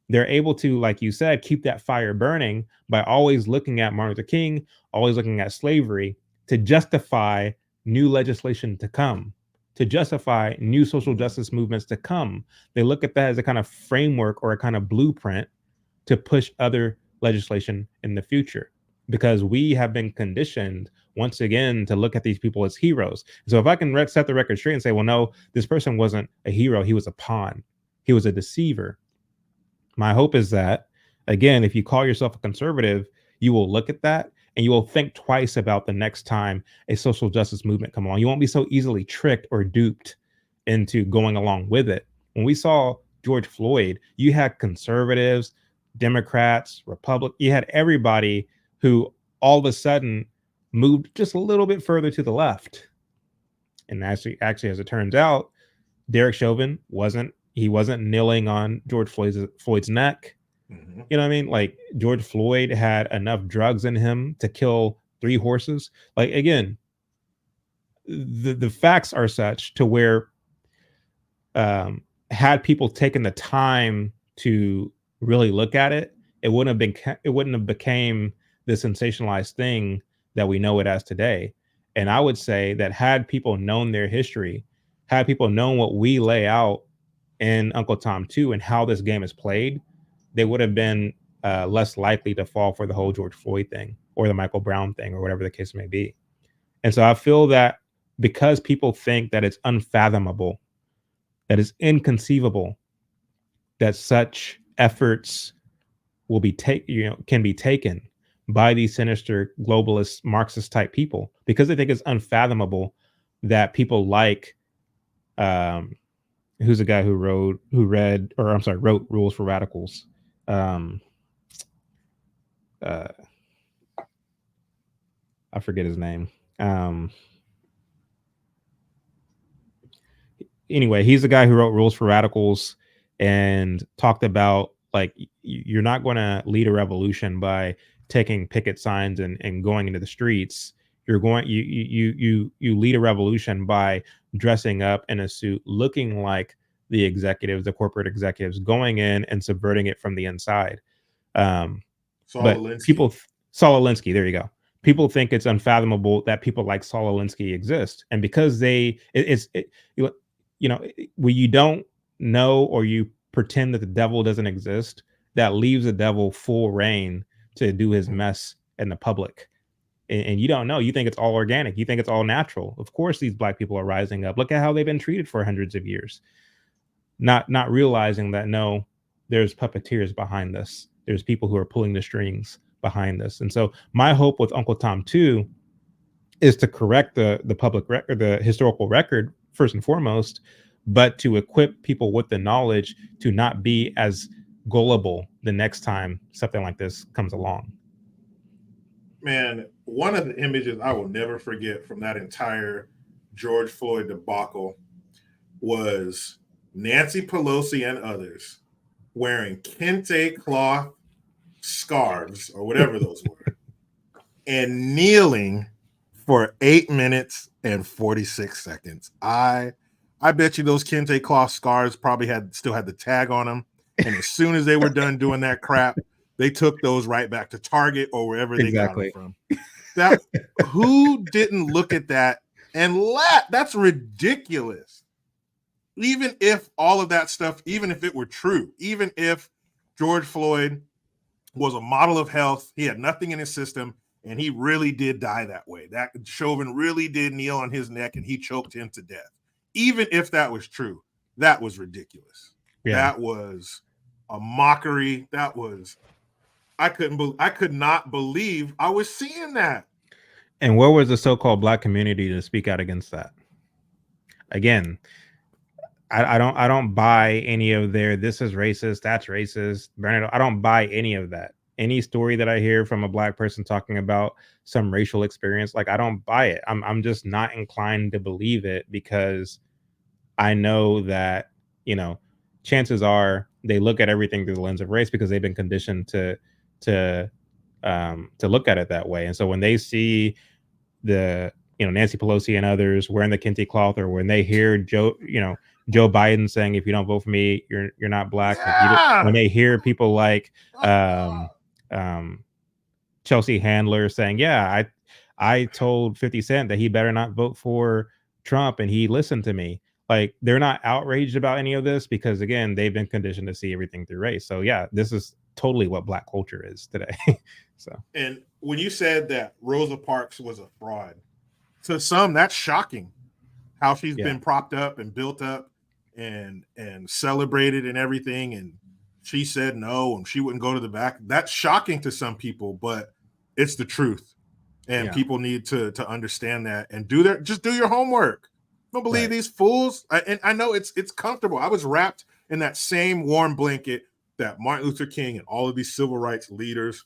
They're able to, like you said, keep that fire burning by always looking at Martin Luther King, always looking at slavery to justify new legislation to come, to justify new social justice movements to come. They look at that as a kind of framework or a kind of blueprint to push other legislation in the future, because we have been conditioned once again to look at these people as heroes. So if I can set the record straight and say, well, no, this person wasn't a hero, he was a pawn, he was a deceiver. My hope is that, again, if you call yourself a conservative, you will look at that and you will think twice about the next time a social justice movement come along. You won't be so easily tricked or duped into going along with it. When we saw George Floyd, you had conservatives, Democrats, Republicans, you had everybody who all of a sudden moved just a little bit further to the left. And actually, as it turns out, Derek Chauvin wasn't kneeling on George Floyd's neck. Mm-hmm. You know what I mean? Like, George Floyd had enough drugs in him to kill 3 horses. Like, again, the facts are such to where had people taken the time to really look at it, it wouldn't have became the sensationalized thing that we know it as today. And I would say that had people known their history, had people known what we lay out in Uncle Tom 2 and how this game is played, they would have been less likely to fall for the whole George Floyd thing or the Michael Brown thing or whatever the case may be. And so I feel that because people think that it's unfathomable, that it's inconceivable that such efforts will be can be taken by these sinister globalist Marxist type people, because they think it's unfathomable that people like who's a guy who wrote Rules for Radicals. I forget his name. Anyway, he's the guy who wrote Rules for Radicals and talked about, like, you're not going to lead a revolution by taking picket signs and going into the streets. You lead a revolution by dressing up in a suit, looking like the corporate executives, going in and subverting it from the inside. Saul Alinsky, there you go. People think it's unfathomable that people like Saul Alinsky exist, and because when you don't know or you pretend that the devil doesn't exist, that leaves the devil full reign to do his mess in the public. And you don't know. You think it's all organic. You think it's all natural. Of course, these Black people are rising up. Look at how they've been treated for hundreds of years. Not realizing that, no, there's puppeteers behind this. There's people who are pulling the strings behind this. And so my hope with Uncle Tom 2 is to correct the public record, the historical record first and foremost, but to equip people with the knowledge to not be as gullible the next time something like this comes along. Man, one of the images I will never forget from that entire George Floyd debacle was Nancy Pelosi and others wearing kente cloth scarves or whatever those were and kneeling for 8 minutes and 46 seconds. I bet you those kente cloth scarves probably still had the tag on them. And as soon as they were done doing that crap, they took those right back to Target or wherever they got them from. That who didn't look at that and laugh? That's ridiculous. Even if all of that stuff, even if it were true, even if George Floyd was a model of health, he had nothing in his system, and he really did die that way. That Chauvin really did kneel on his neck and he choked him to death. Even if that was true, that was ridiculous. Yeah. That was a mockery. That was, I could not believe I was seeing that. And where was the so-called Black community to speak out against that? Again, I don't buy any of their "this is racist, that's racist." Bernardo, I don't buy any of that. Any story that I hear from a Black person talking about some racial experience, like, I don't buy it. I'm just not inclined to believe it, because I know that, you know, chances are they look at everything through the lens of race because they've been conditioned to look at it that way. And so when they see Nancy Pelosi and others wearing the kente cloth, or when they hear Joe Biden saying, "If you don't vote for me, you're not Black." Yeah. Like, when they hear people like Chelsea Handler saying, "Yeah, I told 50 Cent that he better not vote for Trump, and he listened to me." Like, they're not outraged about any of this because, again, they've been conditioned to see everything through race. So yeah, this is totally what Black culture is today. So, and when you said that Rosa Parks was a fraud, to some that's shocking. How she's been propped up and built up and celebrated and everything, and she said no and she wouldn't go to the back. That's shocking to some people, but it's the truth, and people need to understand that and just do your homework. Don't believe these fools. And I know it's comfortable. I was wrapped in that same warm blanket that Martin Luther King and all of these civil rights leaders,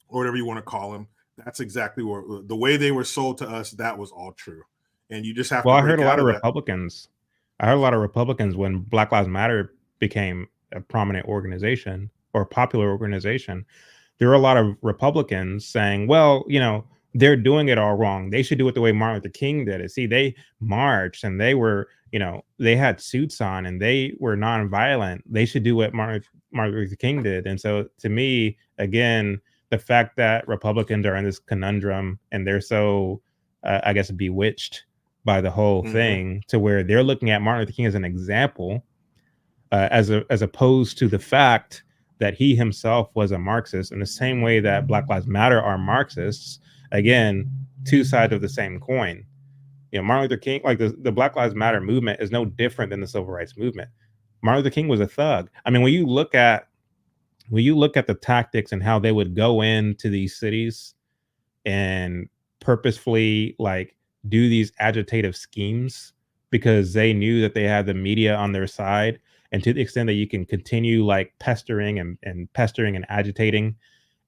or whatever you want to call them, that's exactly the way they were sold to us. That was all true. And you just have to. I heard a lot of Republicans. I heard a lot of Republicans when Black Lives Matter became a prominent organization or a popular organization. There were a lot of Republicans saying, "Well, they're doing it all wrong. They should do it the way Martin Luther King did it. See, they marched and they were, they had suits on and they were nonviolent. They should do what Martin Luther King did." And so, to me, again, the fact that Republicans are in this conundrum and they're so, I guess, bewitched by the whole thing, to where they're looking at Martin Luther King as an example, as opposed to the fact that he himself was a Marxist, in the same way that Black Lives Matter are Marxists. Again, two sides of the same coin. Martin Luther King, like the Black Lives Matter movement, is no different than the civil rights movement. Martin Luther King was a thug. I mean, when you look at the tactics and how they would go into these cities and purposefully do these agitative schemes because they knew that they had the media on their side, and to the extent that you can continue pestering and pestering and agitating,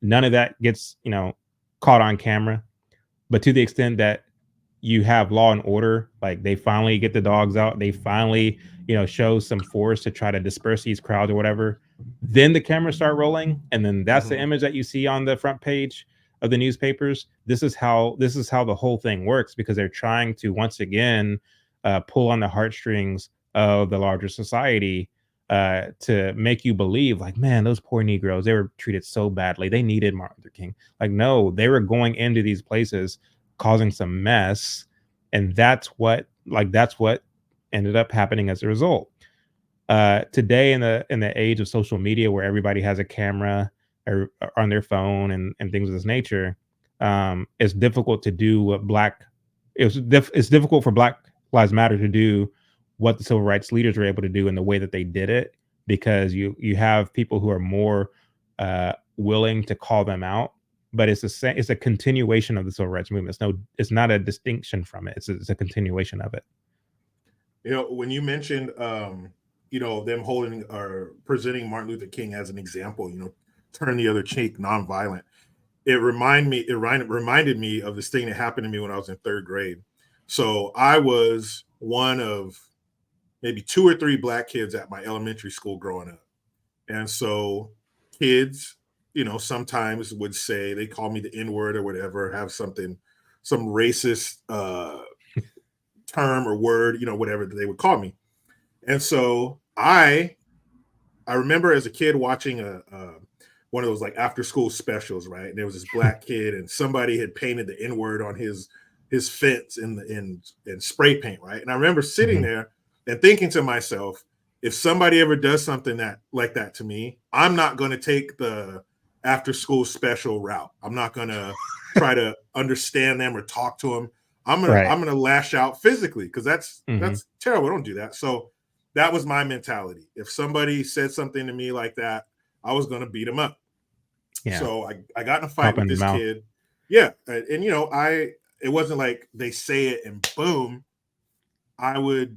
none of that gets caught on camera. But to the extent that you have law and order, they finally get the dogs out, they finally show some force to try to disperse these crowds or whatever, then the cameras start rolling, and then that's the image that you see on the front page of the newspapers. This is how the whole thing works, because they're trying to once again pull on the heartstrings of the larger society, to make you believe man, those poor Negroes, they were treated so badly, they needed Martin Luther King. No, they were going into these places causing some mess, and that's what ended up happening as a result. Today, in the age of social media, where everybody has a camera or on their phone and things of this nature, it's difficult to do what it's difficult for Black Lives Matter to do what the civil rights leaders were able to do in the way that they did it, because you have people who are more willing to call them out but it's the same. It's a continuation of the civil rights movement. It's not a distinction from it. It's a continuation of it. When you mentioned, them holding or presenting Martin Luther King as an example, turn the other cheek, nonviolent. It reminded me of this thing that happened to me when I was in third grade. So I was one of maybe two or three black kids at my elementary school growing up. And so kids, sometimes would say, they call me the N-word or whatever, have some racist term or word, whatever they would call me. And so I remember as a kid watching a one of those like after school specials, right? And there was this black kid, and somebody had painted the N word on his fence in spray paint, right? And I remember sitting there and thinking to myself, if somebody ever does something like that to me, I'm not going to take the after school special route. I'm not going to try to understand them or talk to them. I'm gonna lash out physically, because that's terrible. Don't do that. So that was my mentality. If somebody said something to me like that, I was going to beat him up. Yeah. So I got in a fight with this kid. Yeah. And it wasn't like they say it and boom, I would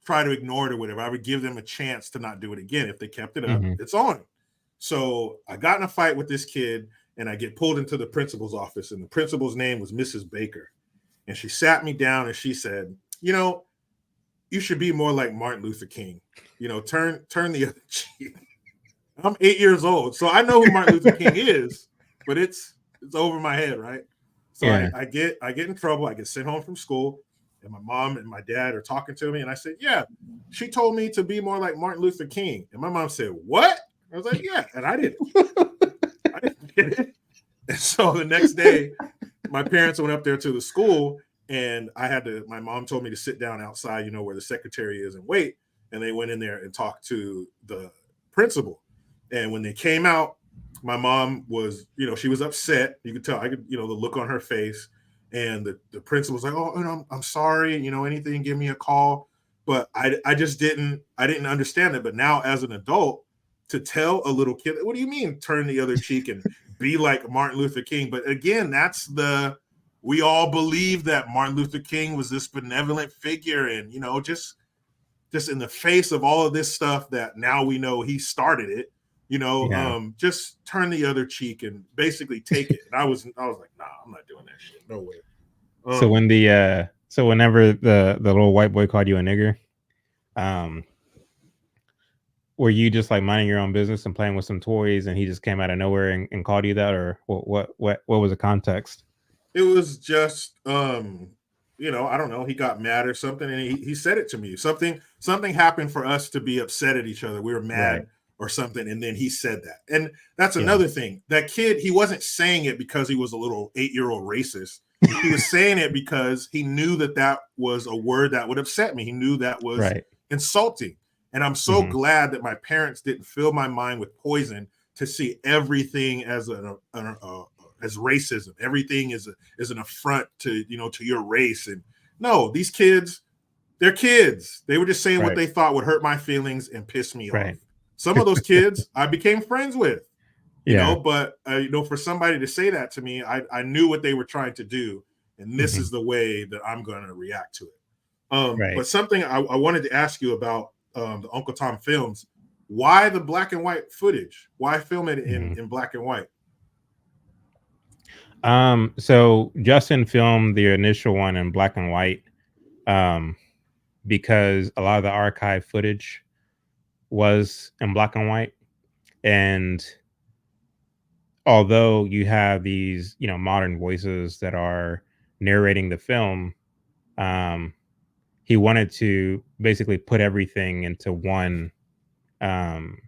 try to ignore it or whatever. I would give them a chance to not do it again. If they kept it up, it's on. So I got in a fight with this kid, and I get pulled into the principal's office, and the principal's name was Mrs. Baker. And she sat me down and she said, you should be more like Martin Luther King. Turn the other cheek. I'm 8 years old, so I know who Martin Luther King is, but it's over my head, right? So yeah. I get in trouble. I get sent home from school, and my mom and my dad are talking to me, and I said, "Yeah, she told me to be more like Martin Luther King." And my mom said, "What?" I was like, "Yeah," and I didn't get it. And so the next day, my parents went up there to the school, and my mom told me to sit down outside, where the secretary is, and wait. And they went in there and talked to the principal. And when they came out, my mom was, she was upset. You could tell, the look on her face. And the principal was like, "Oh, I'm sorry, anything, give me a call." But I just didn't understand it. But now as an adult, to tell a little kid, what do you mean turn the other cheek and be like Martin Luther King? But again, we all believe that Martin Luther King was this benevolent figure, and just in the face of all of this stuff that now we know he started it, just turn the other cheek and basically take it. And I was like, nah, I'm not doing that shit. No way. So whenever the little white boy called you a nigger, were you just like minding your own business and playing with some toys, and he just came out of nowhere and called you that, or what was the context? It was just, I don't know. He got mad or something, and he said it to me. Something happened for us to be upset at each other. We were mad or something, and then he said that. And that's another thing. That kid, he wasn't saying it because he was a little 8-year-old racist. He was saying it because he knew that was a word that would upset me. He knew that was insulting. And I'm so glad that my parents didn't fill my mind with poison to see everything as as racism. Everything is an affront to your race. And no, these kids, they're kids. They were just saying what they thought would hurt my feelings and piss me off. Some of those kids I became friends with, but for somebody to say that to me, I knew what they were trying to do, and this is the way that I'm going to react to it. But something I wanted to ask you about the Uncle Tom films. Why the black and white footage? Why film it in black and white? So Justin filmed the initial one in black and white, because a lot of the archive footage was in black and white. And although you have these, modern voices that are narrating the film, he wanted to basically put everything into one time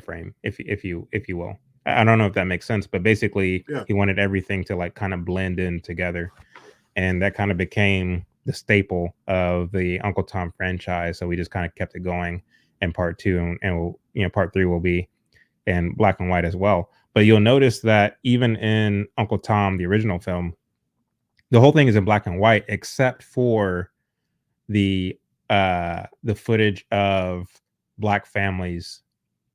frame, if you will. I don't know if that makes sense, but basically he wanted everything to like kind of blend in together, and that kind of became the staple of the Uncle Tom franchise. So we just kind of kept it going in part 2, and part 3 will be in black and white as well. But you'll notice that even in Uncle Tom, the original film, the whole thing is in black and white except for the footage of black families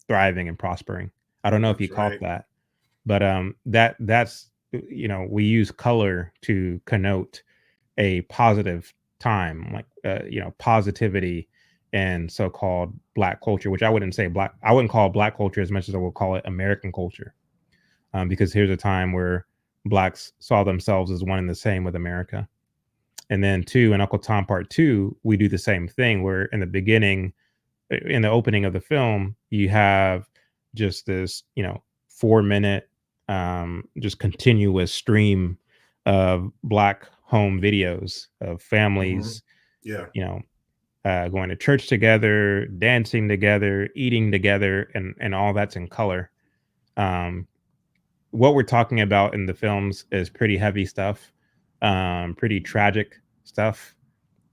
thriving and prospering. I don't know if you caught that. But that's we use color to connote a positive time, like positivity and so-called black culture, which I wouldn't call black culture as much as I would call it American culture, because here's a time where blacks saw themselves as one and the same with America. And then two, in Uncle Tom Part Two, we do the same thing where in the beginning, in the opening of the film, you have just this, 4 minute, just continuous stream of black home videos of Mhm. families, Yeah, you know, going to church together, dancing together, eating together, and all that's in color. Um, what we're talking about in the films is pretty heavy stuff, pretty tragic stuff,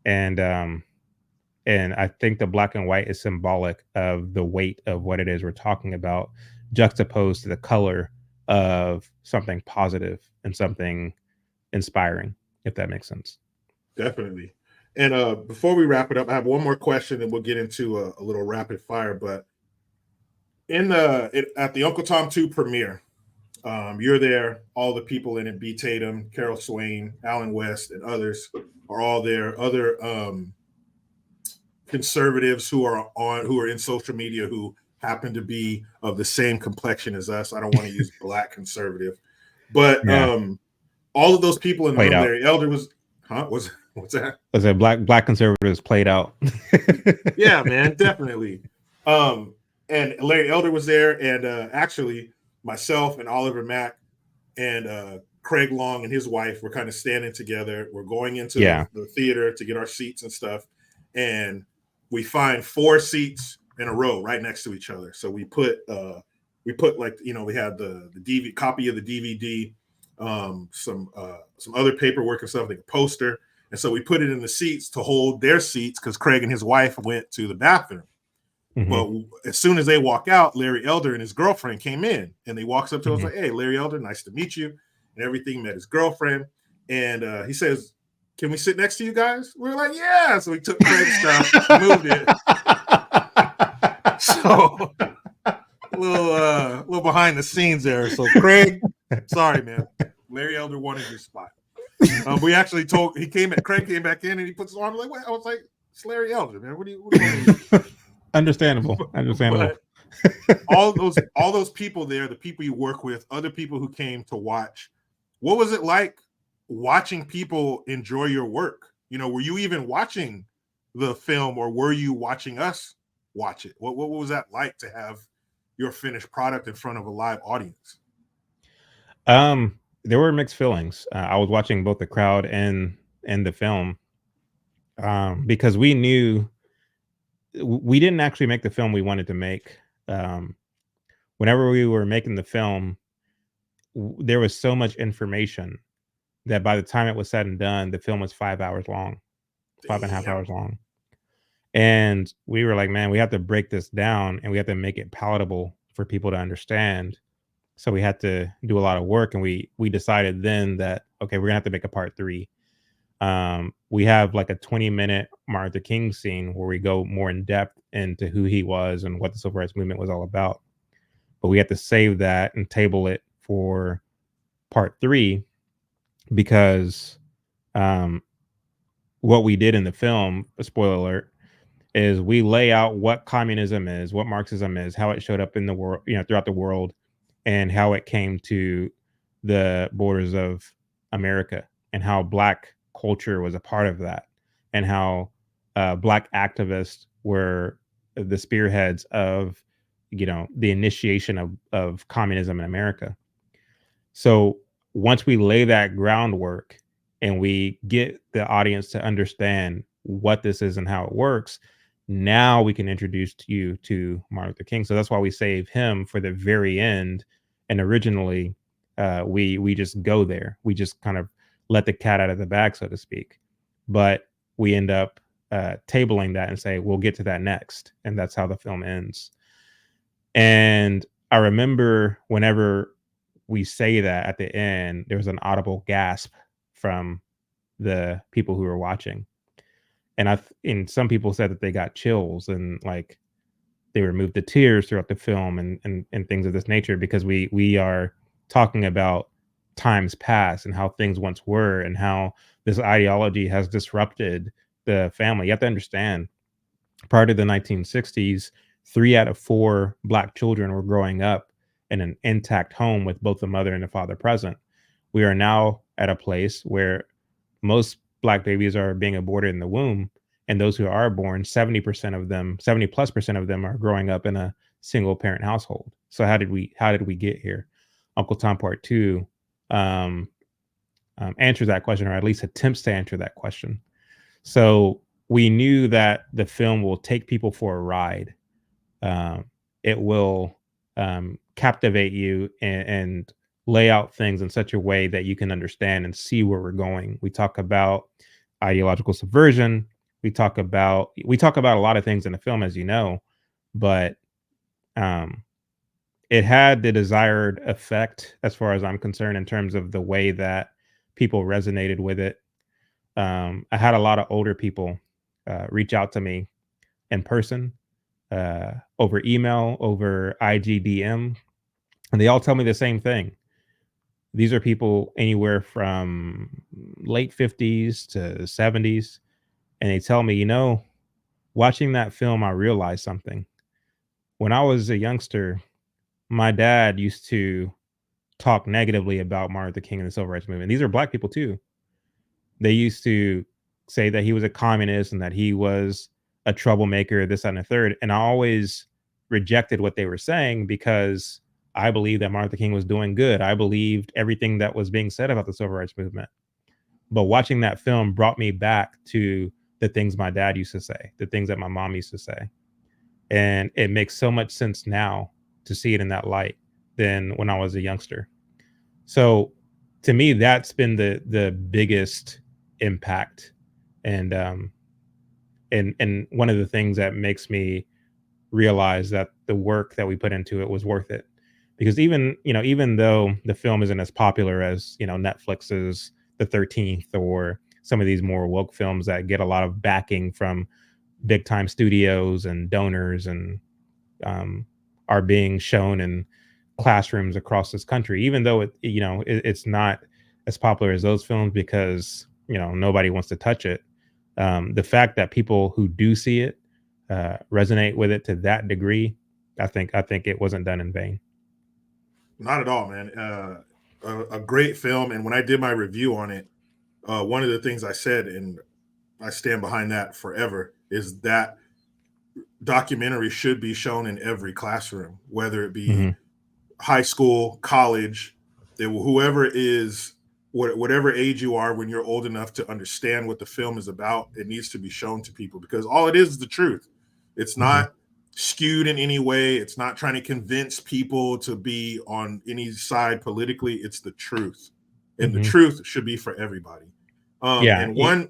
and I think the black and white is symbolic of the weight of what it is we're talking about, juxtaposed to the color of something positive and something inspiring, if that makes sense. definitely. And before we wrap it up, I have one more question, and we'll get into a little rapid fire. But at the Uncle Tom 2 premiere, you're there. All the people in it: B. Tatum, Carol Swain, Alan West, and others are all there. Other conservatives who are in social media who happen to be of the same complexion as us. I don't want to use black conservative, but Yeah, all of those people in the played room. out. Larry Elder was, huh? Was what's that? As a black conservatives played out. Yeah, man, definitely. Um, and Larry Elder was there, and actually myself and Oliver Mack and Craig Long and his wife were kind of standing together. We're going into Yeah. the theater to get our seats and stuff, and we find 4 seats in a row right next to each other. So we put like we had the DV copy of the DVD, some other paperwork and stuff, like a poster, and so we put it in the seats to hold their seats because Craig and his wife went to the bathroom. Hmm. But as soon as they walk out, Larry Elder and his girlfriend came in, and they walks up to us Hmm. like, "Hey, Larry Elder, nice to meet you," and everything. Met his girlfriend, and he says, "Can we sit next to you guys?" We're like, "Yeah." So we took Craig's stuff, moved it. So little behind the scenes there. So Craig, sorry man, Larry Elder wanted your spot. We actually told Craig came back in and he puts his arm like, what? I was like, it's Larry Elder, man. What do you want me to do? Understandable. Understandable. But all those people there, the people you work with, other people who came to watch, what was it like watching people enjoy your work? Were you even watching the film, or were you watching us watch it? What was that like to have your finished product in front of a live audience? There were mixed feelings. I was watching both the crowd and the film, because we knew we didn't actually make the film we wanted to make. Um, Whenever we were making the film, there was so much information that by the time it was said and done, the film was 5 hours long, 5.5 hours Damn. long. And we were like, man, we have to break this down and we have to make it palatable for people to understand. So we had to do a lot of work, and we decided then that okay, we're gonna have to make a part three. We have like a 20-minute Martin Luther King scene where we go more in depth into who he was and what the civil rights movement was all about. But we had to save that and table it for part three because um, what we did in the film, spoiler alert, is we lay out what communism is, what Marxism is, how it showed up in the world, throughout the world, and how it came to the borders of America, and how Black culture was a part of that, and how Black activists were the spearheads of, the initiation of communism in America. So once we lay that groundwork and we get the audience to understand what this is and how it works, now we can introduce you to Martin Luther King. So that's why we save him for the very end. And originally, we just go there. We just kind of let the cat out of the bag, so to speak. But we end up tabling that and say we'll get to that next, and that's how the film ends. And I remember whenever we say that at the end, there was an audible gasp from the people who were watching. And some people said that they got chills and like they were moved to tears throughout the film and things of this nature because we are talking about times past and how things once were and how this ideology has disrupted the family. You have to understand, prior to the 1960s, 3 out of 4 Black children were growing up in an intact home with both the mother and the father present. We are now at a place where most Black babies are being aborted in the womb. And those who are born, 70% of them, 70 plus percent of them are growing up in a single parent household. So how did we get here? Uncle Tom Part Two um, answers that question, or at least attempts to answer that question. So we knew that the film will take people for a ride. Um, it will captivate you and lay out things in such a way that you can understand and see where we're going. We talk about ideological subversion. We talk about a lot of things in the film, as you know, but um, it had the desired effect, as far as I'm concerned, in terms of the way that people resonated with it. I had a lot of older people reach out to me in person, over email, over IGDM, and they all tell me the same thing. These are people anywhere from late 50s to 70s, and they tell me, watching that film, I realized something. When I was a youngster, my dad used to talk negatively about Martin Luther King and the Civil Rights Movement. These are Black people too. They used to say that he was a communist and that he was a troublemaker, this, that, and the third. And I always rejected what they were saying because I believed that Martin Luther King was doing good. I believed everything that was being said about the civil rights movement. But watching that film brought me back to the things my dad used to say, the things that my mom used to say. And it makes so much sense now to see it in that light than when I was a youngster. So to me, that's been the biggest impact, and and one of the things that makes me realize that the work that we put into it was worth it. Because even though the film isn't as popular as Netflix's The 13th or some of these more woke films that get a lot of backing from big time studios and donors and um, are being shown in classrooms across this country, even though it's not as popular as those films because nobody wants to touch it. The fact that people who do see it resonate with it to that degree, I think it wasn't done in vain. Not at all, man. A great film. And when I did my review on it, one of the things I said, and I stand behind that forever, is that documentary should be shown in every classroom, whether it be Hmm. high school, college, whoever is, whatever age you are, when you're old enough to understand what the film is about, it needs to be shown to people because all it is the truth. It's Hmm. not skewed in any way. It's not trying to convince people to be on any side politically. It's the truth, and the Hmm. truth should be for everybody. Yeah, And one,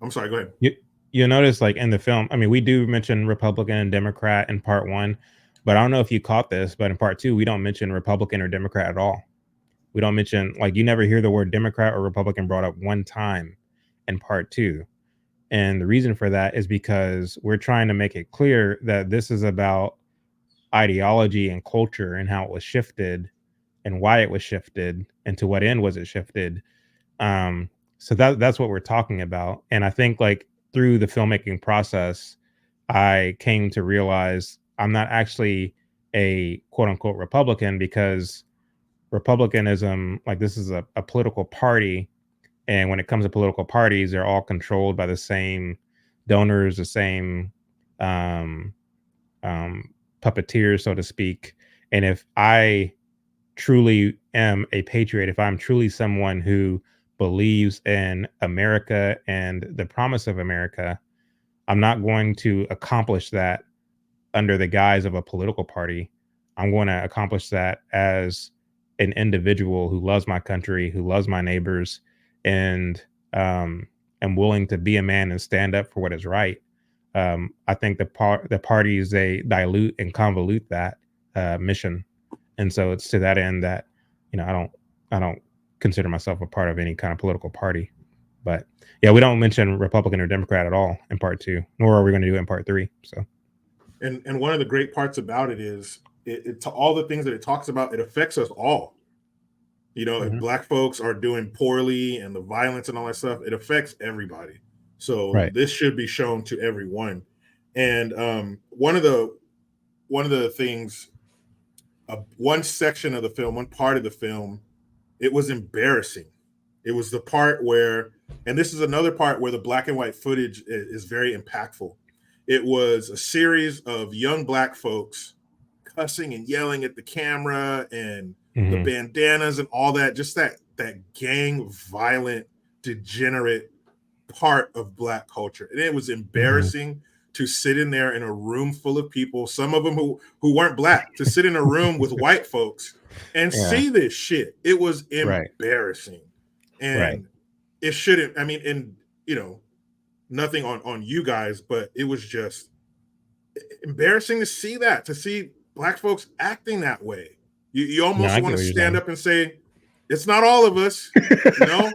I'm sorry, go ahead. you notice, like, in the film, I mean, we do mention Republican and Democrat in part one, but I don't know if you caught this, but in part two, we don't mention Republican or Democrat at all. We don't mention, like, you never hear the word Democrat or Republican brought up one time in part two. And the reason for that is because we're trying to make it clear that this is about ideology and culture and how it was shifted and why it was shifted and to what end was it shifted. Um, so that's what we're talking about. And I think, like, through the filmmaking process, I came to realize I'm not actually a quote unquote Republican because Republicanism, like, this is a political party. And when it comes to political parties, they're all controlled by the same donors, the same um, um, puppeteers, so to speak. And if I truly am a patriot, if I'm truly someone who believes in America and the promise of America, I'm not going to accomplish that under the guise of a political party. I'm going to accomplish that as an individual who loves my country, who loves my neighbors, and am willing to be a man and stand up for what is right. I think the parties, they dilute and convolute that mission, and so it's to that end that I don't consider myself a part of any kind of political party. But yeah, we don't mention Republican or Democrat at all in part two, nor are we going to do it in part three. So. And one of the great parts about it is to all the things that it talks about, it affects us all. You know, if Mhm. black folks are doing poorly and the violence and all that stuff, it affects everybody. So Right. this should be shown to everyone. And one of the things, one section of the film, one part of the film, it was embarrassing. It was the part where, and this is another part where the black and white footage is very impactful. It was a series of young black folks cussing and yelling at the camera and the Mhm. bandanas and all that, just that gang violent, degenerate part of black culture. And it was Mhm. embarrassing to sit in there in a room full of people, some of them who weren't black, to sit in a room with white folks and Yeah. see this shit. It was Right. embarrassing. Right. And it shouldn't, I mean, and you know, nothing on you guys, but it was just embarrassing to see that, to see black folks acting that way. You No, almost I get want to what you're stand saying. up and say, it's not all of us, you know,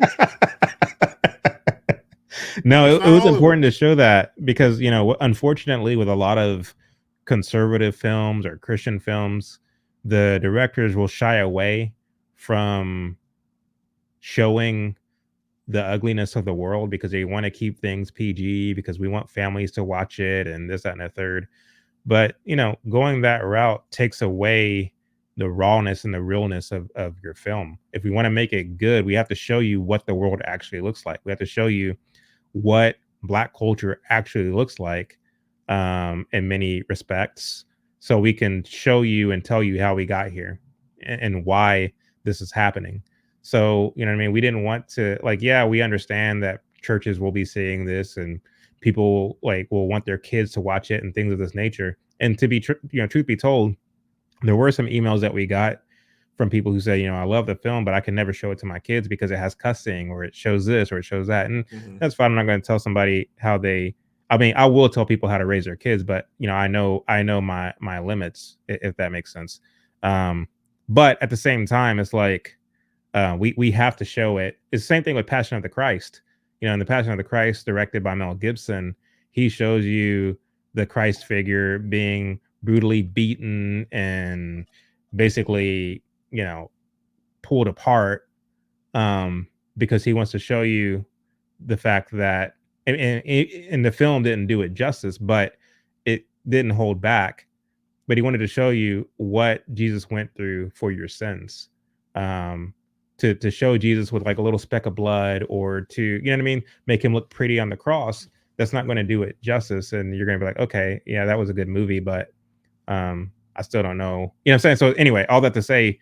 No, it's it not was all of important to us. show that because, unfortunately, with a lot of conservative films or Christian films, the directors will shy away from showing the ugliness of the world because they want to keep things PG because we want families to watch it and this, that, and the third. But, going that route takes away the rawness and the realness of your film. If we want to make it good, we have to show you what the world actually looks like. We have to show you what black culture actually looks like in many respects so we can show you and tell you how we got here and why this is happening. So, what I mean? We didn't want to, like, yeah, we understand that churches will be seeing this and people like will want their kids to watch it and things of this nature. And to be truth be told, there were some emails that we got from people who say, I love the film, but I can never show it to my kids because it has cussing or it shows this or it shows that. And Mm-hmm. that's fine. I'm not going to tell somebody how they, I mean, I will tell people how to raise their kids, but I know my limits, if that makes sense. Um, but at the same time, it's like, we have to show it. It's the same thing with Passion of the Christ. In the Passion of the Christ, directed by Mel Gibson, he shows you the Christ figure being brutally beaten and basically, pulled apart, because he wants to show you the fact that, and the film didn't do it justice, but it didn't hold back, but he wanted to show you what Jesus went through for your sins. Um, to show Jesus with like a little speck of blood, or to, you know what I mean, make him look pretty on the cross. That's not going to do it justice, and you're going to be like, okay, yeah, that was a good movie, but I still don't know. You know what I'm saying? So anyway, all that to say,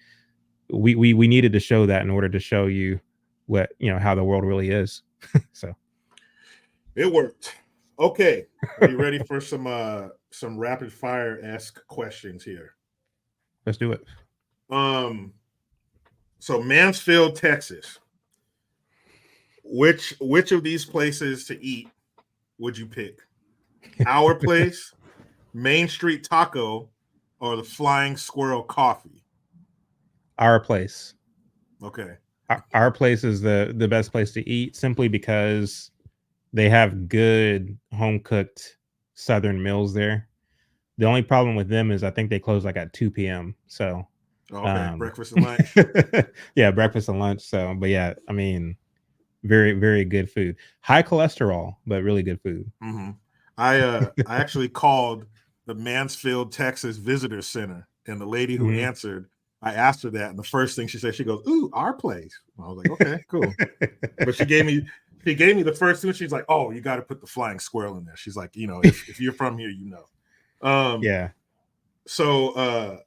we needed to show that in order to show you what, how the world really is. So It worked. Okay. Are you ready for some rapid fire esque questions here? let's do it. Um so Mansfield, Texas. Which of these places to eat would you pick? Our place, Main Street Taco, or the Flying Squirrel Coffee? Our place. Okay. Our place is the best place to eat simply because they have good home cooked Southern meals there. The only problem with them is I think they close like at 2 p.m. So, Okay. um, Breakfast and lunch. yeah, breakfast and lunch. So, but yeah, I mean, very, very good food. High cholesterol, but really good food. Mm-hmm. I actually called the Mansfield, Texas Visitor Center, and the lady who Mhm. answered, I asked her that, and the first thing she said, she goes, "Ooh, our place." I was like, "Okay, cool." But she gave me the first two. She's like, "Oh, you got to put the flying squirrel in there." She's like, if you're from here, you know. Yeah. So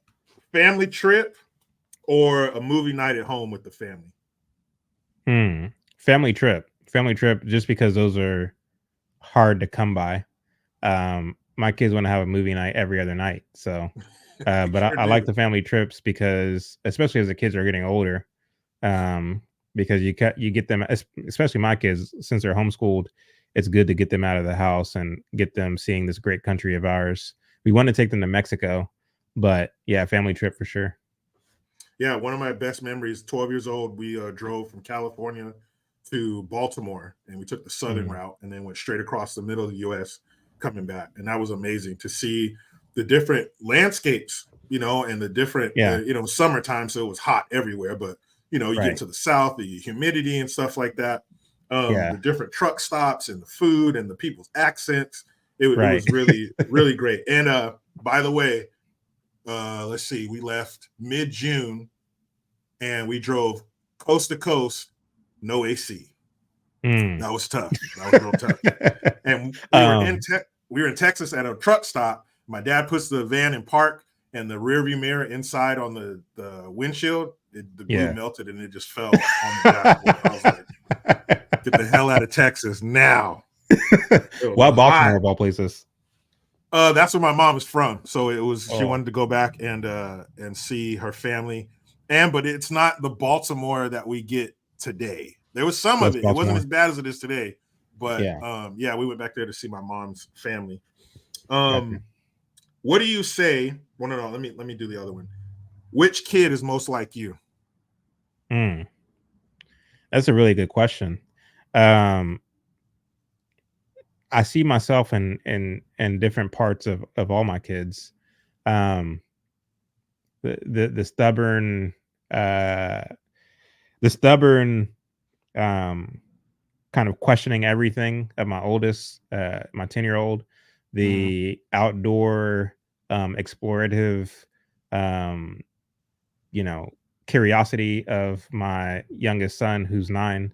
family trip or a movie night at home with the family? Hmm. Family trip. Family trip, just because those are hard to come by. My kids want to have a movie night every other night. So, You but I, sure I like do. the family trips because, especially as the kids are getting older, um, because you get them, especially my kids, since they're homeschooled, it's good to get them out of the house and get them seeing this great country of ours. We want to take them to Mexico, but yeah, family trip for sure. Yeah, one of my best memories. 12 years old, we drove from California to Baltimore, and we took the southern Mhm. route, and then went straight across the middle of the U.S. coming back, and that was amazing to see the different landscapes, and the different, Yeah. summertime, so it was hot everywhere, but you know, you get Right. into the South, the humidity and stuff like that, Yeah. the different truck stops and the food and the people's accents. It Right. was really, really great. And by the way, let's see, we left mid-June and we drove coast to coast, no AC. Mm. That was tough. That was real tough. And we were in Texas at a truck stop. My dad puts the van in park, and the rearview mirror inside on the windshield, the glue melted and it just fell on the dashboard. I was like, get the hell out of Texas now. Why Baltimore of all places? That's where my mom is from. So it was she wanted to go back and see her family. But it's not the Baltimore that we get today. There was some of it. It wasn't as bad as it is today. But yeah, we went back there to see my mom's family. What do you say? Well, no, let me do the other one. Which kid is most like you? That's a really good question. I see myself in different parts of all my kids. The stubborn the stubborn kind of questioning everything of my oldest, my 10-year-old, the outdoor explorative you know, curiosity of my youngest son who's 9.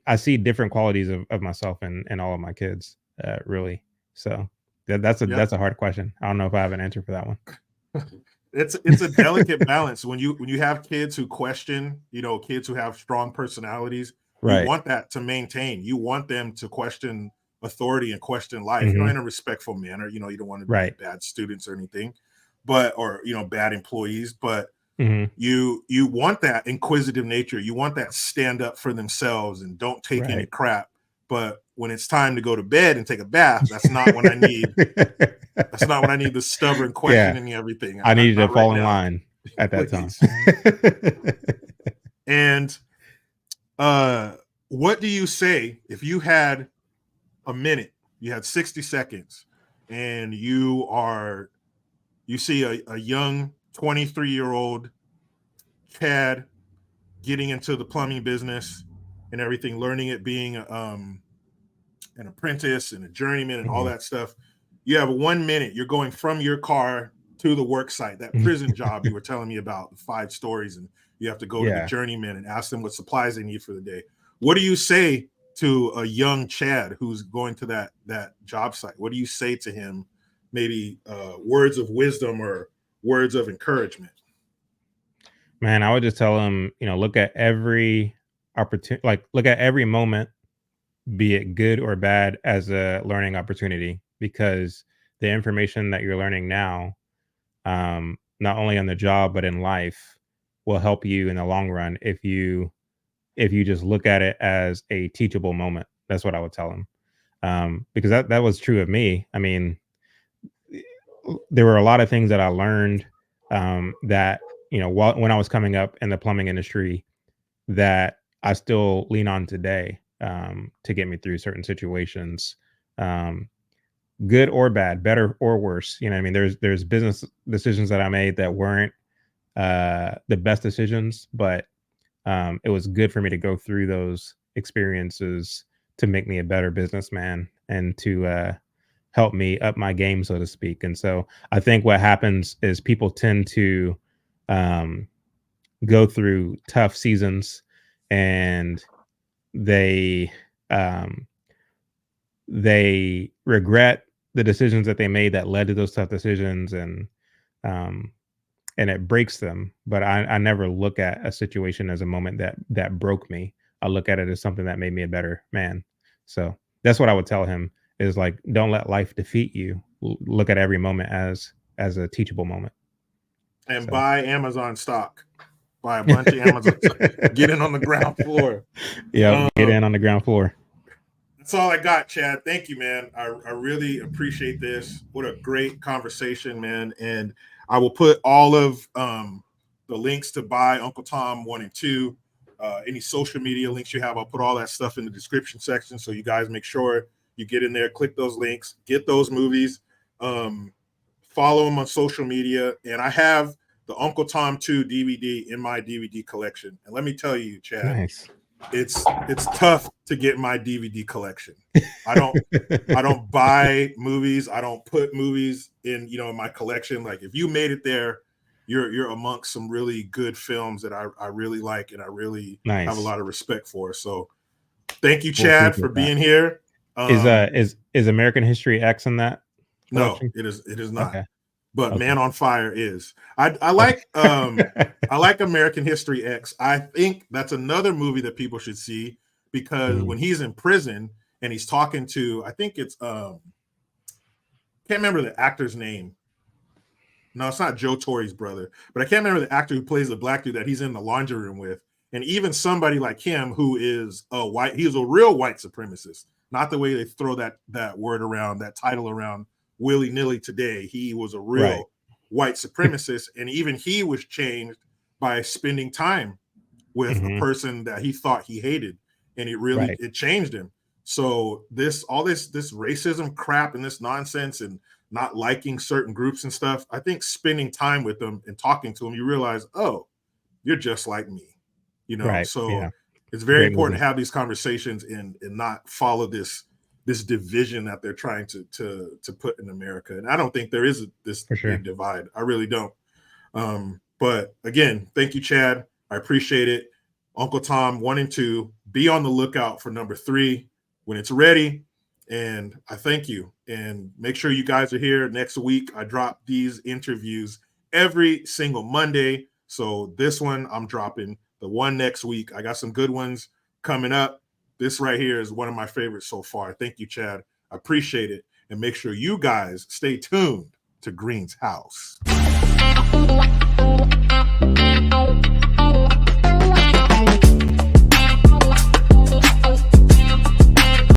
I see different qualities of myself in all of my kids, really. So that's a hard question. I don't know if I have an answer for that one. It's a delicate balance when you have kids who question, you know, kids who have strong personalities. You Right. want that to maintain. You want them to question authority and question life, you know, in a respectful manner. You know, you don't want to be bad students or anything, or you know, bad employees, but you want that inquisitive nature. You want that stand up for themselves and don't take any crap. But when it's time to go to bed and take a bath, that's not when I need that's not when I need the stubborn questioning everything. I needed to Not right fall in now. line at that time. And what do you say if you had a minute, you had 60 seconds, and you see a young 23-year-old Chad getting into the plumbing business and everything, learning it, being an apprentice and a journeyman and all that stuff. You have 1 minute. You're going from your car to the work site, that prison job you were telling me about, the 5 stories, and you have to go to the journeyman and ask them what supplies they need for the day. What do you say to a young Chad who's going to that job site? What do you say to him? Maybe words of wisdom or words of encouragement. Man, I would just tell him, you know, look at every opportunity, like look at every moment, be it good or bad, as a learning opportunity, because the information that you're learning now, not only on the job but in life, will help you in the long run if you just look at it as a teachable moment. That's what I would tell him, because that was true of me. I mean, there were a lot of things that I learned, that, you know, when I was coming up in the plumbing industry, that I still lean on today, to get me through certain situations, good or bad, better or worse. You know what I mean? There's business decisions that I made that weren't the best decisions, but it was good for me to go through those experiences to make me a better businessman and to help me up my game, so to speak. And so I think what happens is people tend to um, go through tough seasons, and they um, they regret the decisions that they made that led to those tough decisions, um, and it breaks them. But I never look at a situation as a moment that broke me. I look at it as something that made me a better man. So that's what I would tell him, is like, don't let life defeat you. Look at every moment as a teachable moment. And buy Amazon stock. Buy a bunch of Amazon stock. Get in on the ground floor. Yeah, get in on the ground floor. That's all I got, Chad. Thank you, man. I really appreciate this. What a great conversation, man. And I will put all of the links to buy Uncle Tom 1 and 2, any social media links you have. I'll put all that stuff in the description section. So you guys make sure you get in there, click those links, get those movies, follow them on social media. And I have the Uncle Tom 2 DVD in my DVD collection. And let me tell you, Chad, Nice. it's tough to get my DVD collection. I don't buy movies. I don't put movies in, in my collection. Like if you made it there, you're amongst some really good films that I really like and I really have a lot of respect for. So thank you, Chad, for being here. Is American History X in that collection? No, it is not. Okay. But Man on Fire is. I like I like American History X. I think that's another movie that people should see because when he's in prison and he's talking to, I think it's can't remember the actor's name. No, it's not Joe Torre's brother, but I can't remember the actor who plays the black dude that he's in the laundry room with. And even somebody like him who is he's a real white supremacist, not the way they throw that word around, that title around willy-nilly today. He was a real white supremacist, and even he was changed by spending time with a person that he thought he hated, and it really it changed him. So all this racism crap and this nonsense and not liking certain groups and stuff, I think spending time with them and talking to them, you realize, oh, you're just like me, So it's very important to have these conversations and not follow this division that they're trying to put in America. And I don't think there is this big divide. I really don't. But again, thank you, Chad. I appreciate it. Uncle Tom 1 and 2, be on the lookout for number 3 when it's ready. And I thank you. And make sure you guys are here next week. I drop these interviews every single Monday. So this one I'm dropping, the one next week. I got some good ones coming up. This right here is one of my favorites so far. Thank you, Chad. I appreciate it. And make sure you guys stay tuned to Green's House.